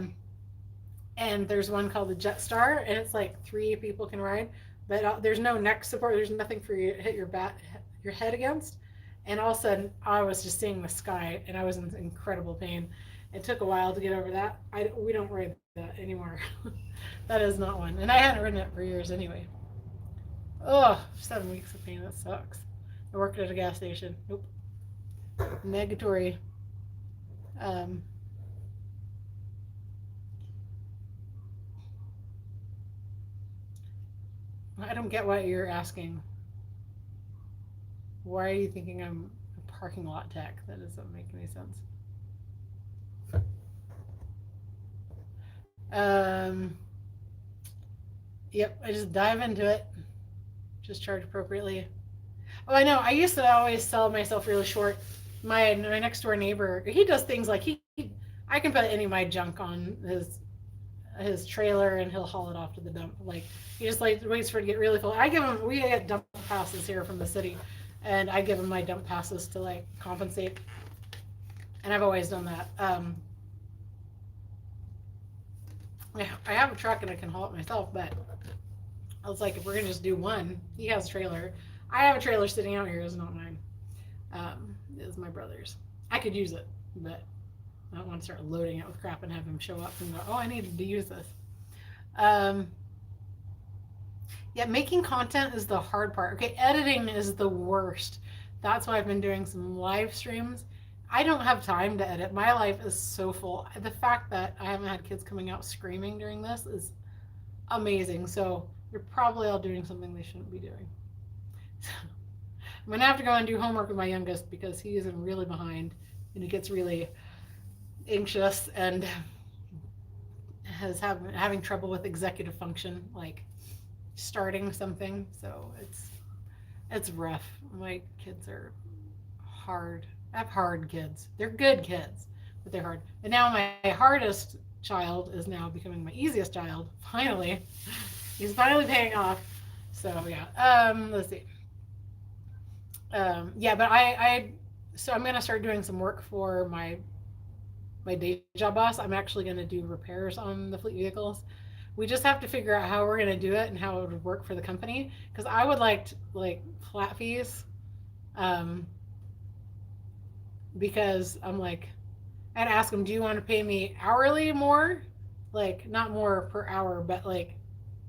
And there's one called the Jetstar, and it's like 3 people can ride, but there's no neck support. There's nothing for you to hit your head against. And all of a sudden, I was just seeing the sky, and I was in incredible pain. It took a while to get over that. We don't ride that anymore. That is not one, and I hadn't ridden it for years anyway. Oh, 7 weeks of pain. That sucks. I worked at a gas station. Nope. Negatory. Um, I don't get what you're asking. Why are you thinking I'm a parking lot tech? That doesn't make any sense. Um, yep, I just dive into it. Just charge appropriately. Oh, I know. I used to always sell myself really short. My next door neighbor, he does things like I can put any of my junk on his trailer and he'll haul it off to the dump. Like he just like waits for it to get really full. We get dump passes here from the city, and I give him my dump passes to like compensate. And I've always done that. I have a truck and I can haul it myself, but I was like, if we're gonna just do one, he has a trailer. I have a trailer sitting out here. It's not mine. It's my brother's. I could use it, but I don't want to start loading it with crap and have him show up and go, oh, I needed to use this. Yeah, making content is the hard part. Okay, editing is the worst. That's why I've been doing some live streams. I don't have time to edit. My life is so full. The fact that I haven't had kids coming out screaming during this is amazing. So they're probably all doing something they shouldn't be doing. I'm going to have to go and do homework with my youngest because he is really behind and he gets really anxious and having trouble with executive function, like starting something. So it's rough. My kids are hard. I have hard kids. They're good kids, but they're hard. And now my hardest child is now becoming my easiest child. Finally, he's finally paying off. So yeah. Let's see. Yeah, but so I'm gonna start doing some work for my day job boss. I'm actually gonna do repairs on the fleet vehicles. We just have to figure out how we're gonna do it and how it would work for the company. Because I would like flat fees, because I'm like, I'd ask them, do you want to pay me hourly more, like not more per hour, but like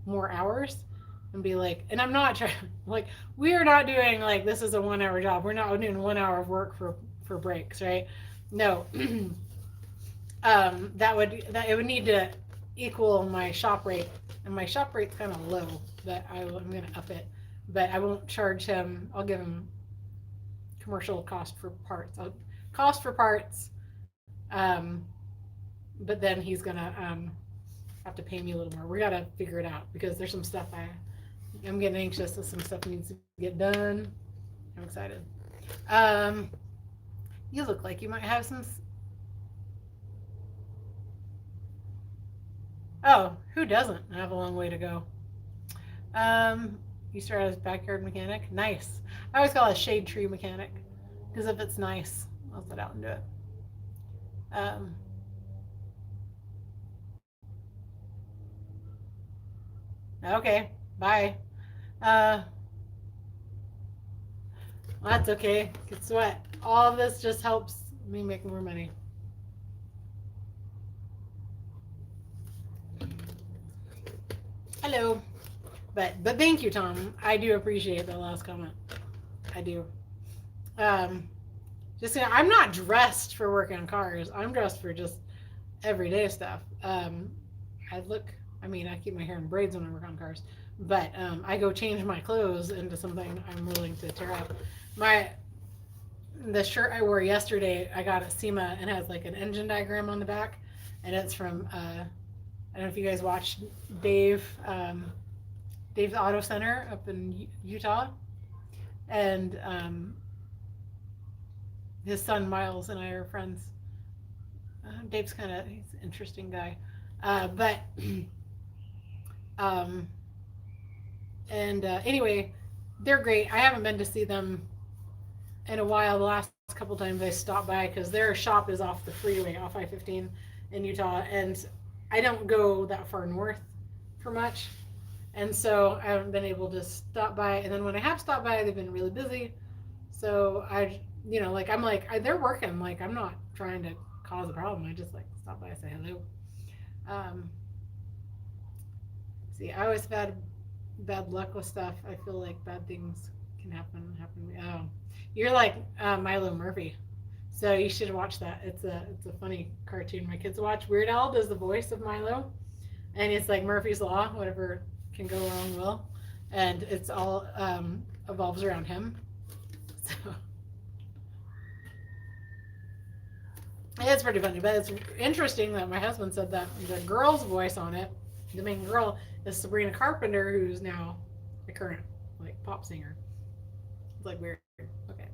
more hours? And be like, and I'm not trying, like, we are not doing like this is a 1 hour job. We're not doing 1 hour of work for breaks, right? No. It would need to equal my shop rate, and my shop rate's kind of low, but I'm gonna up it. But I won't charge him. I'll give him commercial cost for parts. But then he's gonna have to pay me a little more. We gotta figure it out because there's some stuff I'm getting anxious that some stuff needs to get done. I'm excited. You look like you might have some. Oh, who doesn't have a long way to go? You start as backyard mechanic. Nice. I always call it a shade tree mechanic because if it's nice, I'll sit out and do it. Um, okay. Bye. Uh, well, that's okay. Guess what? All of this just helps me make more money. Hello. But thank you, Tom. I do appreciate that last comment. I do. Um, just I'm not dressed for working on cars. I'm dressed for just everyday stuff. I look. I mean, I keep my hair in braids when I work on cars, but I go change my clothes into something I'm willing to tear up. My the shirt I wore yesterday, I got at SEMA and has like an engine diagram on the back, and it's from I don't know if you guys watched Dave's Auto Center up in Utah, and his son Miles and I are friends. Dave's he's an interesting guy, but anyway, they're great. I haven't been to see them in a while. The last couple times I stopped by because their shop is off the freeway, off I-15 in Utah, and I don't go that far north for much, and so I haven't been able to stop by. And then when I have stopped by, they've been really busy. So they're working. Like, I'm not trying to cause a problem. I just stop by and say hello. See, I always have had bad luck with stuff. I feel like bad things can happen to me. Oh, you're like Milo Murphy. So you should watch that. It's a funny cartoon my kids watch. Weird Al does the voice of Milo, and it's like Murphy's Law, whatever can go wrong will, and it's all evolves around him. So it's pretty funny, but it's interesting that my husband said that the girl's voice on it, the main girl, is Sabrina Carpenter, who's now a current pop singer. It's weird. Okay.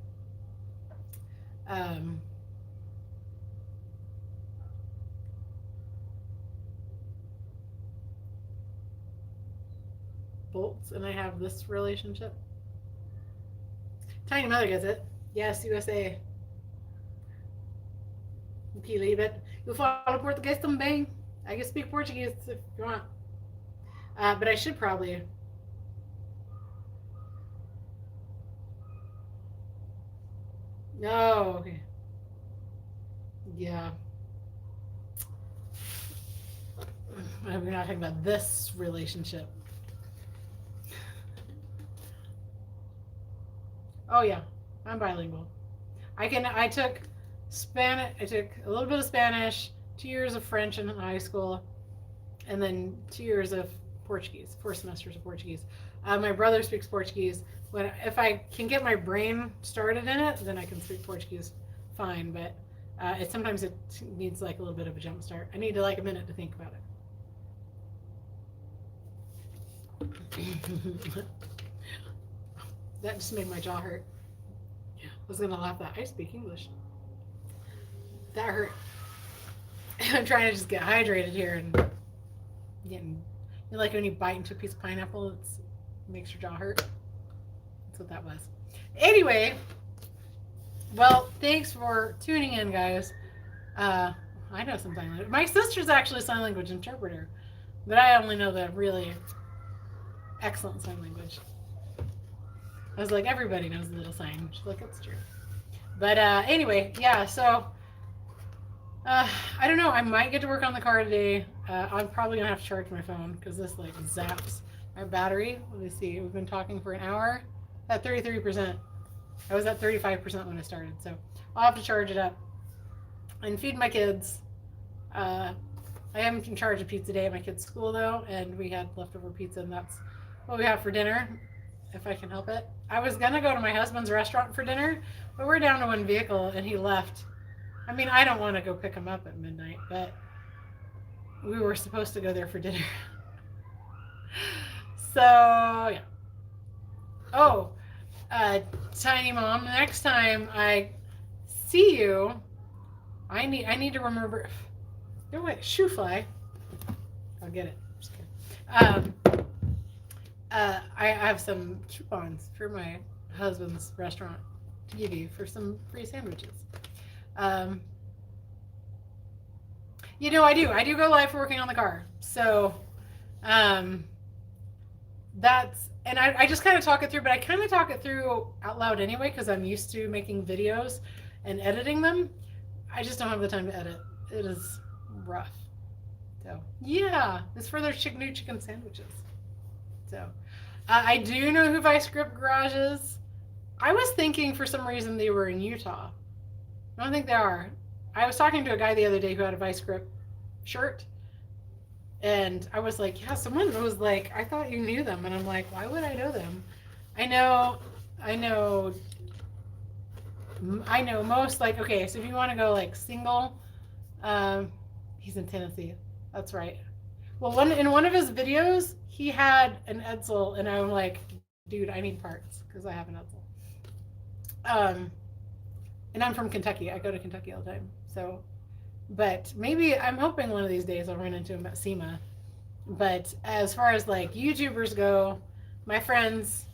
Bolts, and I have this relationship. Tiny Mother gets it. Yes, USA. Que leave it. Eu falo português também. I can speak Portuguese if you want. But I should probably. No, okay. Yeah. We're not talking about this relationship. Oh yeah, I'm bilingual. I took Spanish. I took a little bit of Spanish, 2 years of French in high school, and then 2 years of Portuguese, 4 semesters of Portuguese. My brother speaks Portuguese. If I can get my brain started in it, then I can speak Portuguese fine. But sometimes it needs a little bit of a jump start. I need a minute to think about it. That just made my jaw hurt. I was gonna laugh that I speak English. That hurt. I'm trying to just get hydrated here and getting. Like when you bite into a piece of pineapple, it makes your jaw hurt. That's what that was. Anyway, well, thanks for tuning in, guys. I know some sign language. My sister's actually a sign language interpreter, but I only know the really excellent sign language. I was like, everybody knows the little sign. She's like, it's true. But anyway, yeah, so I don't know. I might get to work on the car today. I'm probably going to have to charge my phone because this zaps my battery. Let me see. We've been talking for an hour at 33%. I was at 35% when I started. So I'll have to charge it up and feed my kids. I am in charge of pizza day at my kids' school, though, and we had leftover pizza, and that's what we have for dinner, if I can help it. I was going to go to my husband's restaurant for dinner, but we're down to one vehicle, and he left. I mean, I don't want to go pick him up at midnight, but we were supposed to go there for dinner. So, yeah. Oh, Tiny Mom, next time I see you, I need to remember. Oh, wait, shoe fly. I'll get it. Just kidding. I have some coupons for my husband's restaurant to give you for some free sandwiches. You know, I do go live for working on the car. So that's, and I just kind of talk it through, but I kind of talk it through out loud anyway, because I'm used to making videos and editing them. I just don't have the time to edit. It is rough. So yeah, it's for their new chicken sandwiches. So I do know who Vice Grip Garage is. I was thinking for some reason they were in Utah. I don't think they are. I was talking to a guy the other day who had a Vice Grip shirt, and I was like, yeah, someone was like, I thought you knew them. And I'm like, why would I know them? I know most, like, okay, so if you want to go like single, he's in Tennessee. That's right. Well, in one of his videos, he had an Edsel, and I'm like, dude, I need parts because I have an Edsel. And I'm from Kentucky. I go to Kentucky all the time. So, but maybe I'm hoping one of these days I'll run into him at SEMA. But as far as like YouTubers go, my friends,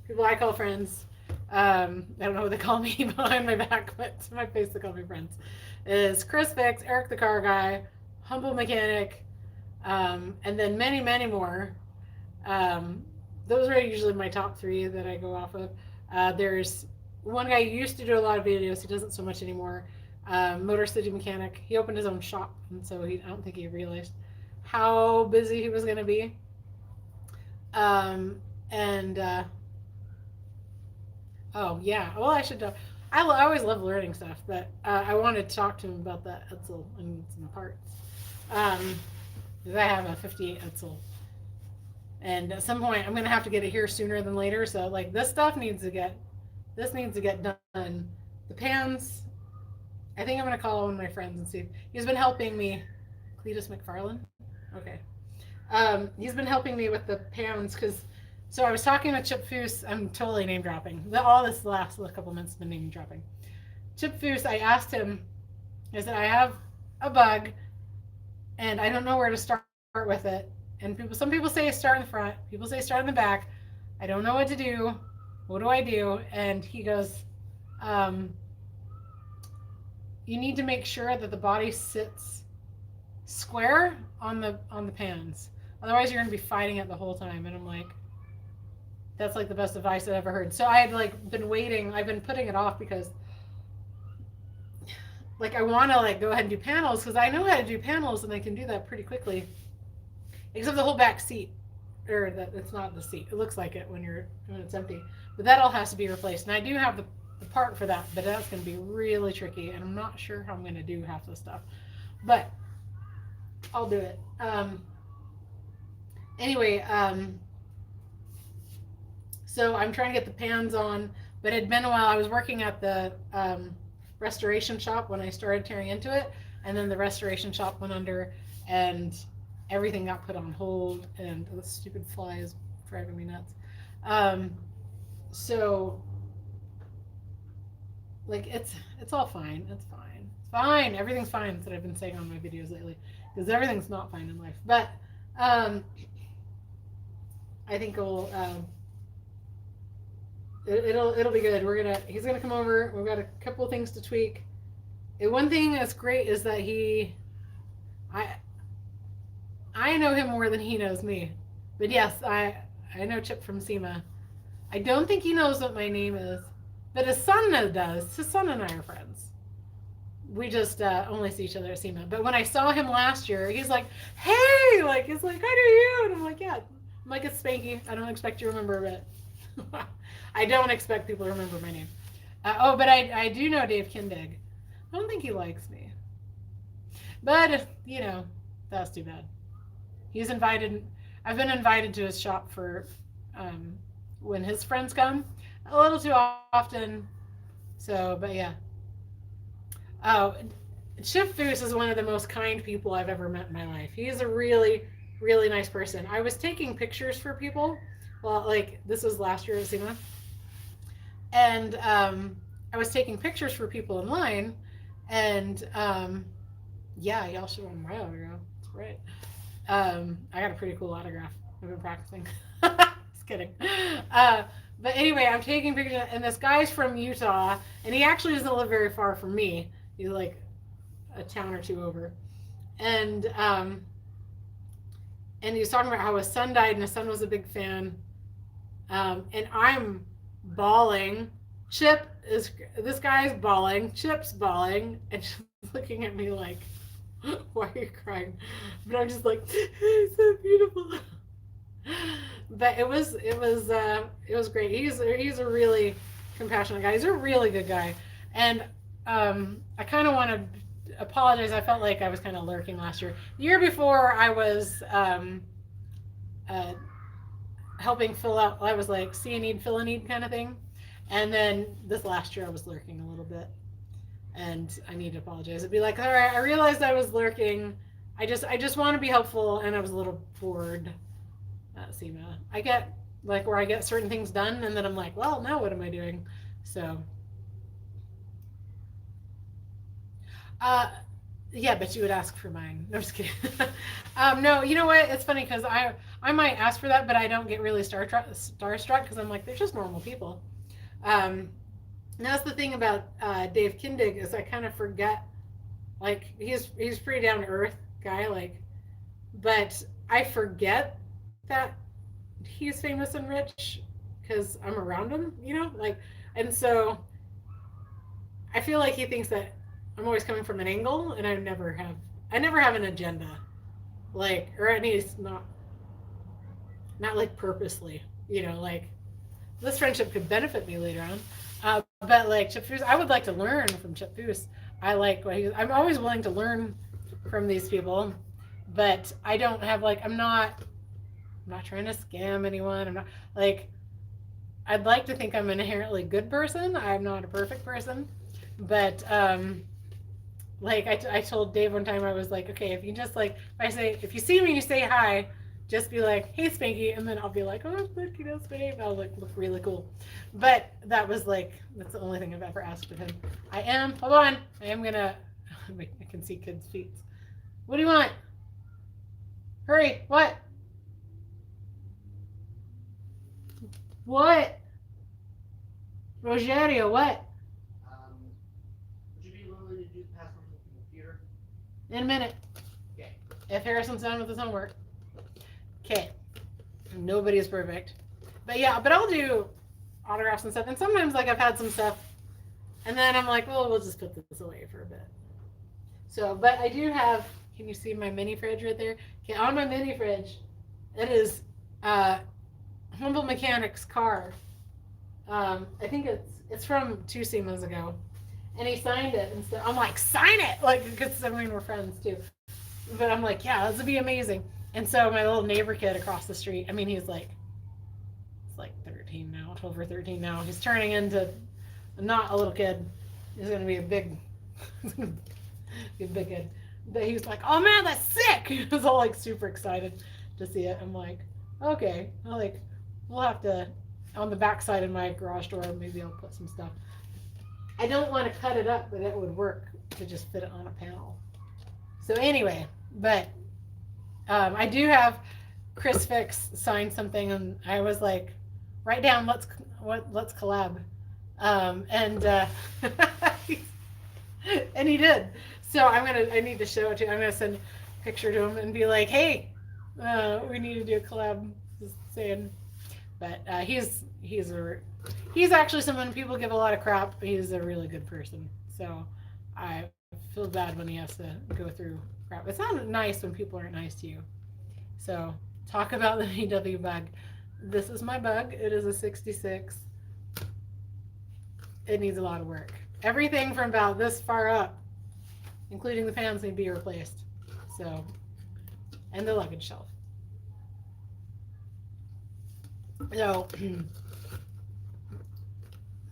people I call friends, I don't know what they call me behind my back, but to my face they call me friends, is Chris Fix, Eric the Car Guy, Humble Mechanic, and then many, many more. Those are usually my top three that I go off of. There's one guy who used to do a lot of videos. He doesn't so much anymore. Motor City Mechanic. He opened his own shop, and so I don't think he realized how busy he was going to be. Oh yeah, well I should. I always love learning stuff, but I wanted to talk to him about that Edsel and some parts. Because I have a 58 Edsel, and at some point I'm going to have to get it here sooner than later. So like this stuff needs to get done. The pans, I think I'm going to call one of my friends and see. He's been helping me. Cletus McFarland? Okay. He's been helping me with the pans because, so I was talking with Chip Foose. I'm totally name dropping. All this last couple months has been name dropping. Chip Foose, I asked him, I said, I have a bug and I don't know where to start with it. And some people say start in the front, people say start in the back. I don't know what to do. What do I do? And he goes, you need to make sure that the body sits square on the pans. Otherwise you're going to be fighting it the whole time. And I'm like, that's like the best advice I've ever heard. So I had like been waiting. I've been putting it off because like I want to like go ahead and do panels because I know how to do panels and I can do that pretty quickly. Except the whole back seat, or that it's not the seat. It looks like it when it's empty. But that all has to be replaced. And I do have the part for that, but that's going to be really tricky. And I'm not sure how I'm going to do half the stuff. But I'll do it. Anyway, so I'm trying to get the pans on, but it had been a while. I was working at the restoration shop when I started tearing into it, and then the restoration shop went under, and everything got put on hold, and the stupid fly is driving me nuts. So, like, it's all fine. It's fine. It's fine. Everything's fine. That's what I've been saying on my videos lately, because everything's not fine in life. But I think it'll be good. He's gonna come over. We've got a couple of things to tweak. And one thing that's great is that I know him more than he knows me. But yes, I know Chip from SEMA. I don't think he knows what my name is, but his son does. His son and I are friends. We just only see each other at SEMA. But when I saw him last year, he's like, "Hey!" Like he's like, "I know you," and I'm like, "Yeah." I'm like, "It's Spanky. I don't expect you to remember it." I don't expect people to remember my name. But I do know Dave Kindig. I don't think he likes me. But, you know, that's too bad. He's invited. I've been invited to his shop for when his friends come. A little too often. So, but yeah. Oh, Chip Foose is one of the most kind people I've ever met in my life. He's a really, really nice person. I was taking pictures for people. Well, like, this was last year at SEMA. And I was taking pictures for people in line. And, yeah, y'all should have them right over here. That's right. I got a pretty cool autograph. I've been practicing. Just kidding. Uh, but anyway, I'm taking pictures, and this guy's from Utah, and he actually doesn't live very far from me. He's like a town or two over, and he was talking about how his son died, and his son was a big fan. And I'm bawling. This guy's bawling. Chip's bawling, and she's looking at me like, "Why are you crying?" But I'm just like, "It's so beautiful." But it was great. He's a really compassionate guy. He's a really good guy, and I kind of want to apologize. I felt like I was kind of lurking last year. The year before, I was helping fill out. I was like, see a need, fill a need kind of thing. And then this last year, I was lurking a little bit, and I need to apologize. It'd be like, all right, I realized I was lurking. I just want to be helpful, and I was a little bored at SEMA. I get like where I get certain things done, and then I'm like, well, now what am I doing? So, yeah, but you would ask for mine. No, I'm just kidding. No, you know what? It's funny because I might ask for that, but I don't get really starstruck because I'm like, they're just normal people. And that's the thing about Dave Kindig is I kind of forget, like he's pretty down to earth guy, like, but I forget that he's famous and rich because I'm around him, you know, like, and so I feel like he thinks that I'm always coming from an angle, and I never have an agenda, like, or at least not like purposely, you know, like this friendship could benefit me later on. But like Chip Foose, I would like to learn from Chip Foose. I like what I'm always willing to learn from these people, but I don't have like, I'm not trying to scam anyone. I'm not like, I'd like to think I'm an inherently good person. I'm not a perfect person, but like I told Dave one time, I was like, okay, if you just like, if you see me and you say hi, just be like, hey, Spanky, and then I'll be like, oh, look, you know, Spanky. I'll like look really cool. But that was like, that's the only thing I've ever asked of him. I am gonna, I can see kids' feet. What do you want? Hurry, what? What? Rogerio, what? Would you be willing to do the password with the computer? In a minute. Okay. If Harrison's done with his homework. Okay. Nobody is perfect. But yeah, but I'll do autographs and stuff. And sometimes like I've had some stuff and then I'm like, well, we'll just put this away for a bit. So, but I do have, can you see my mini fridge right there? Okay, on my mini fridge, it is Humble Mechanics car. I think it's from 2 SEMAs ago. And he signed it, and so I'm like, sign it! Like, because I mean, we're friends too. But I'm like, yeah, this would be amazing. And so my little neighbor kid across the street, I mean, he's like 13 now, 12 or 13 now. He's turning into not a little kid. He's going to be a big kid. But he was like, oh man, that's sick! He was all like super excited to see it. I'm like, okay. I'm like, we'll have to, on the back side of my garage door, maybe I'll put some stuff. I don't want to cut it up, but it would work to just fit it on a panel. So anyway, but I do have Chris Fix sign something, and I was like, write down let's collab, and and he did. So I need to show it to him. I'm gonna send a picture to him and be like, hey, we need to do a collab. Just saying, but he's actually someone people give a lot of crap. He's a really good person. So I feel bad when he has to go through crap. It's not nice when people aren't nice to you. So talk about the VW bug. This is my bug. It is a 66. It needs a lot of work. Everything from about this far up, including the fans, need to be replaced. So, and the luggage shelf. So,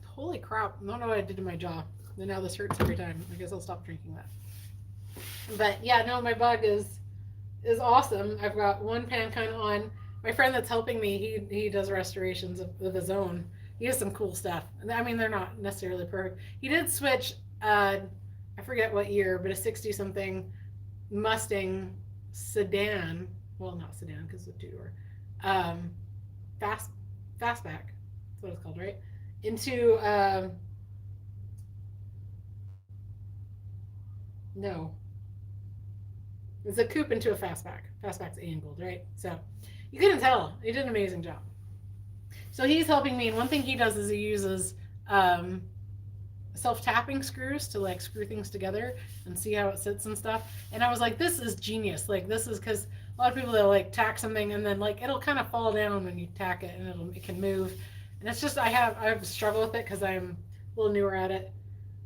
holy crap, I don't know what I did to my jaw. And now this hurts every time. I guess I'll stop drinking that. But yeah, no, my bug is awesome. I've got one pan kind of on. My friend that's helping me, he does restorations of his own. He has some cool stuff. I mean, they're not necessarily perfect. He did switch, I forget what year, but a 60-something Mustang sedan well, not sedan because it's a 2-door, fast fastback. That's what it's called, right? Into no, it's a coupe into a fastback. Fastback's angled, right? So you couldn't tell. He did an amazing job. So he's helping me, and one thing he does is he uses self-tapping screws to like screw things together and see how it sits and stuff. And I was like, this is genius. Like this is because a lot of people they'll like tack something and then like it'll kind of fall down when you tack it and it can move. And it's just I've struggled with it because I'm a little newer at it.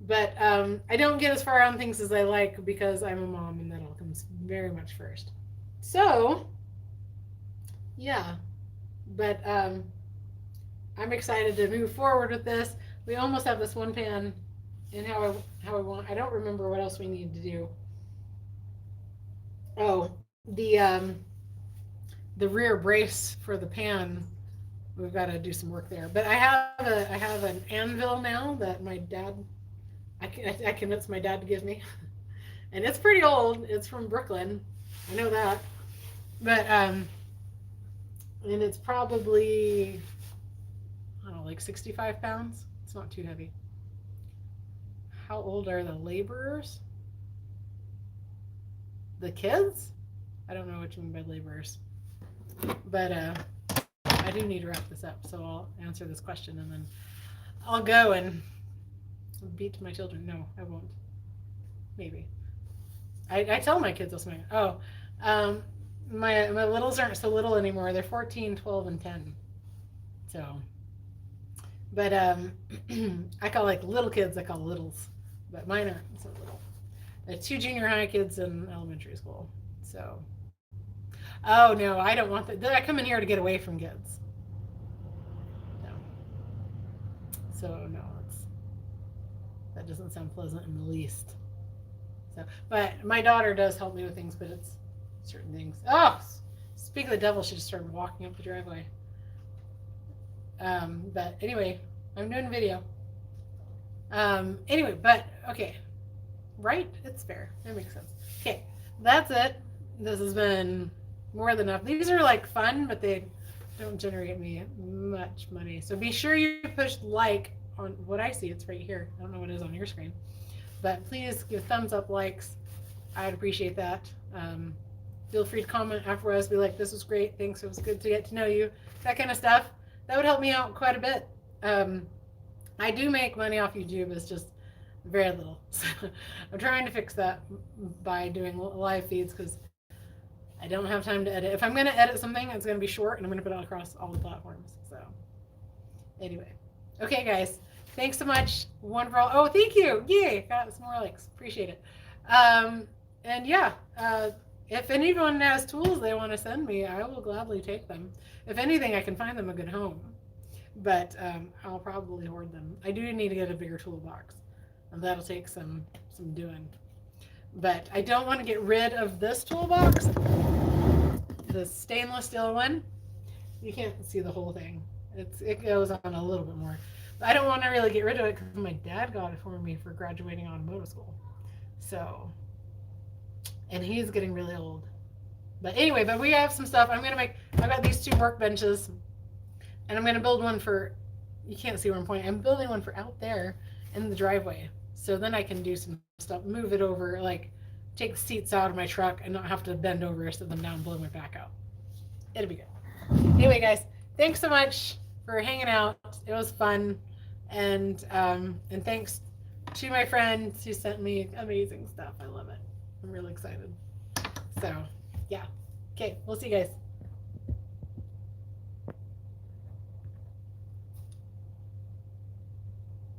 But I don't get as far on things as I like because I'm a mom and that all comes very much first. So yeah, but I'm excited to move forward with this. We almost have this one pan in how I want. I don't remember what else we need to do. Oh, the rear brace for the pan. We've got to do some work there. But I have an anvil now that my dad. I convinced my dad to give me, and it's pretty old. It's from Brooklyn. I know that, but and it's probably I don't know, like 65 pounds. It's not too heavy. How old are the laborers? The kids? I don't know what you mean by laborers. But I do need to wrap this up, so I'll answer this question and then I'll go and beat my children. No, I won't. Maybe. I tell my kids this morning. Oh, my littles aren't so little anymore. They're 14, 12, and 10. So, but I call like little kids, I call littles. But mine aren't so little. I have 2 junior high kids in elementary school. So, oh no, I don't want that. I come in here to get away from kids. No. So no, that doesn't sound pleasant in the least. So, but my daughter does help me with things, but it's certain things. Oh, speak of the devil, she just started walking up the driveway. But anyway, I'm doing a video. Anyway, but okay, right? It's fair. That makes sense. Okay, that's it. This has been more than enough. These are like fun, but they don't generate me much money. So be sure you push like on what I see. It's right here. I don't know what it is on your screen, but please give thumbs up, likes. I'd appreciate that. Feel free to comment afterwards. Be like, this was great. Thanks. It was good to get to know you. That kind of stuff. That would help me out quite a bit. I do make money off YouTube. It's just very little. So I'm trying to fix that by doing live feeds because I don't have time to edit. If I'm going to edit something, it's going to be short and I'm going to put it across all the platforms. So anyway. Okay, guys. Thanks so much. Wonderful. Oh, thank you. Yay. Got some more likes. Appreciate it. And yeah, if anyone has tools they want to send me, I will gladly take them. If anything, I can find them a good home. But I'll probably hoard them. I do need to get a bigger toolbox. And that'll take some doing. But I don't want to get rid of this toolbox. The stainless steel one. You can't see the whole thing. It goes on a little bit more. But I don't want to really get rid of it because my dad got it for me for graduating automotive school. So, and he's getting really old. But anyway, but we have some stuff. I've got these 2 workbenches. And I'm going to build one for, you can't see where I'm pointing. I'm building one for out there in the driveway. So then I can do some stuff, move it over, like take the seats out of my truck and not have to bend over, sit them down, blow my back out. It'll be good. Anyway, guys, thanks so much for hanging out. It was fun. And thanks to my friends who sent me amazing stuff. I love it. I'm really excited. So, yeah. Okay, we'll see you guys.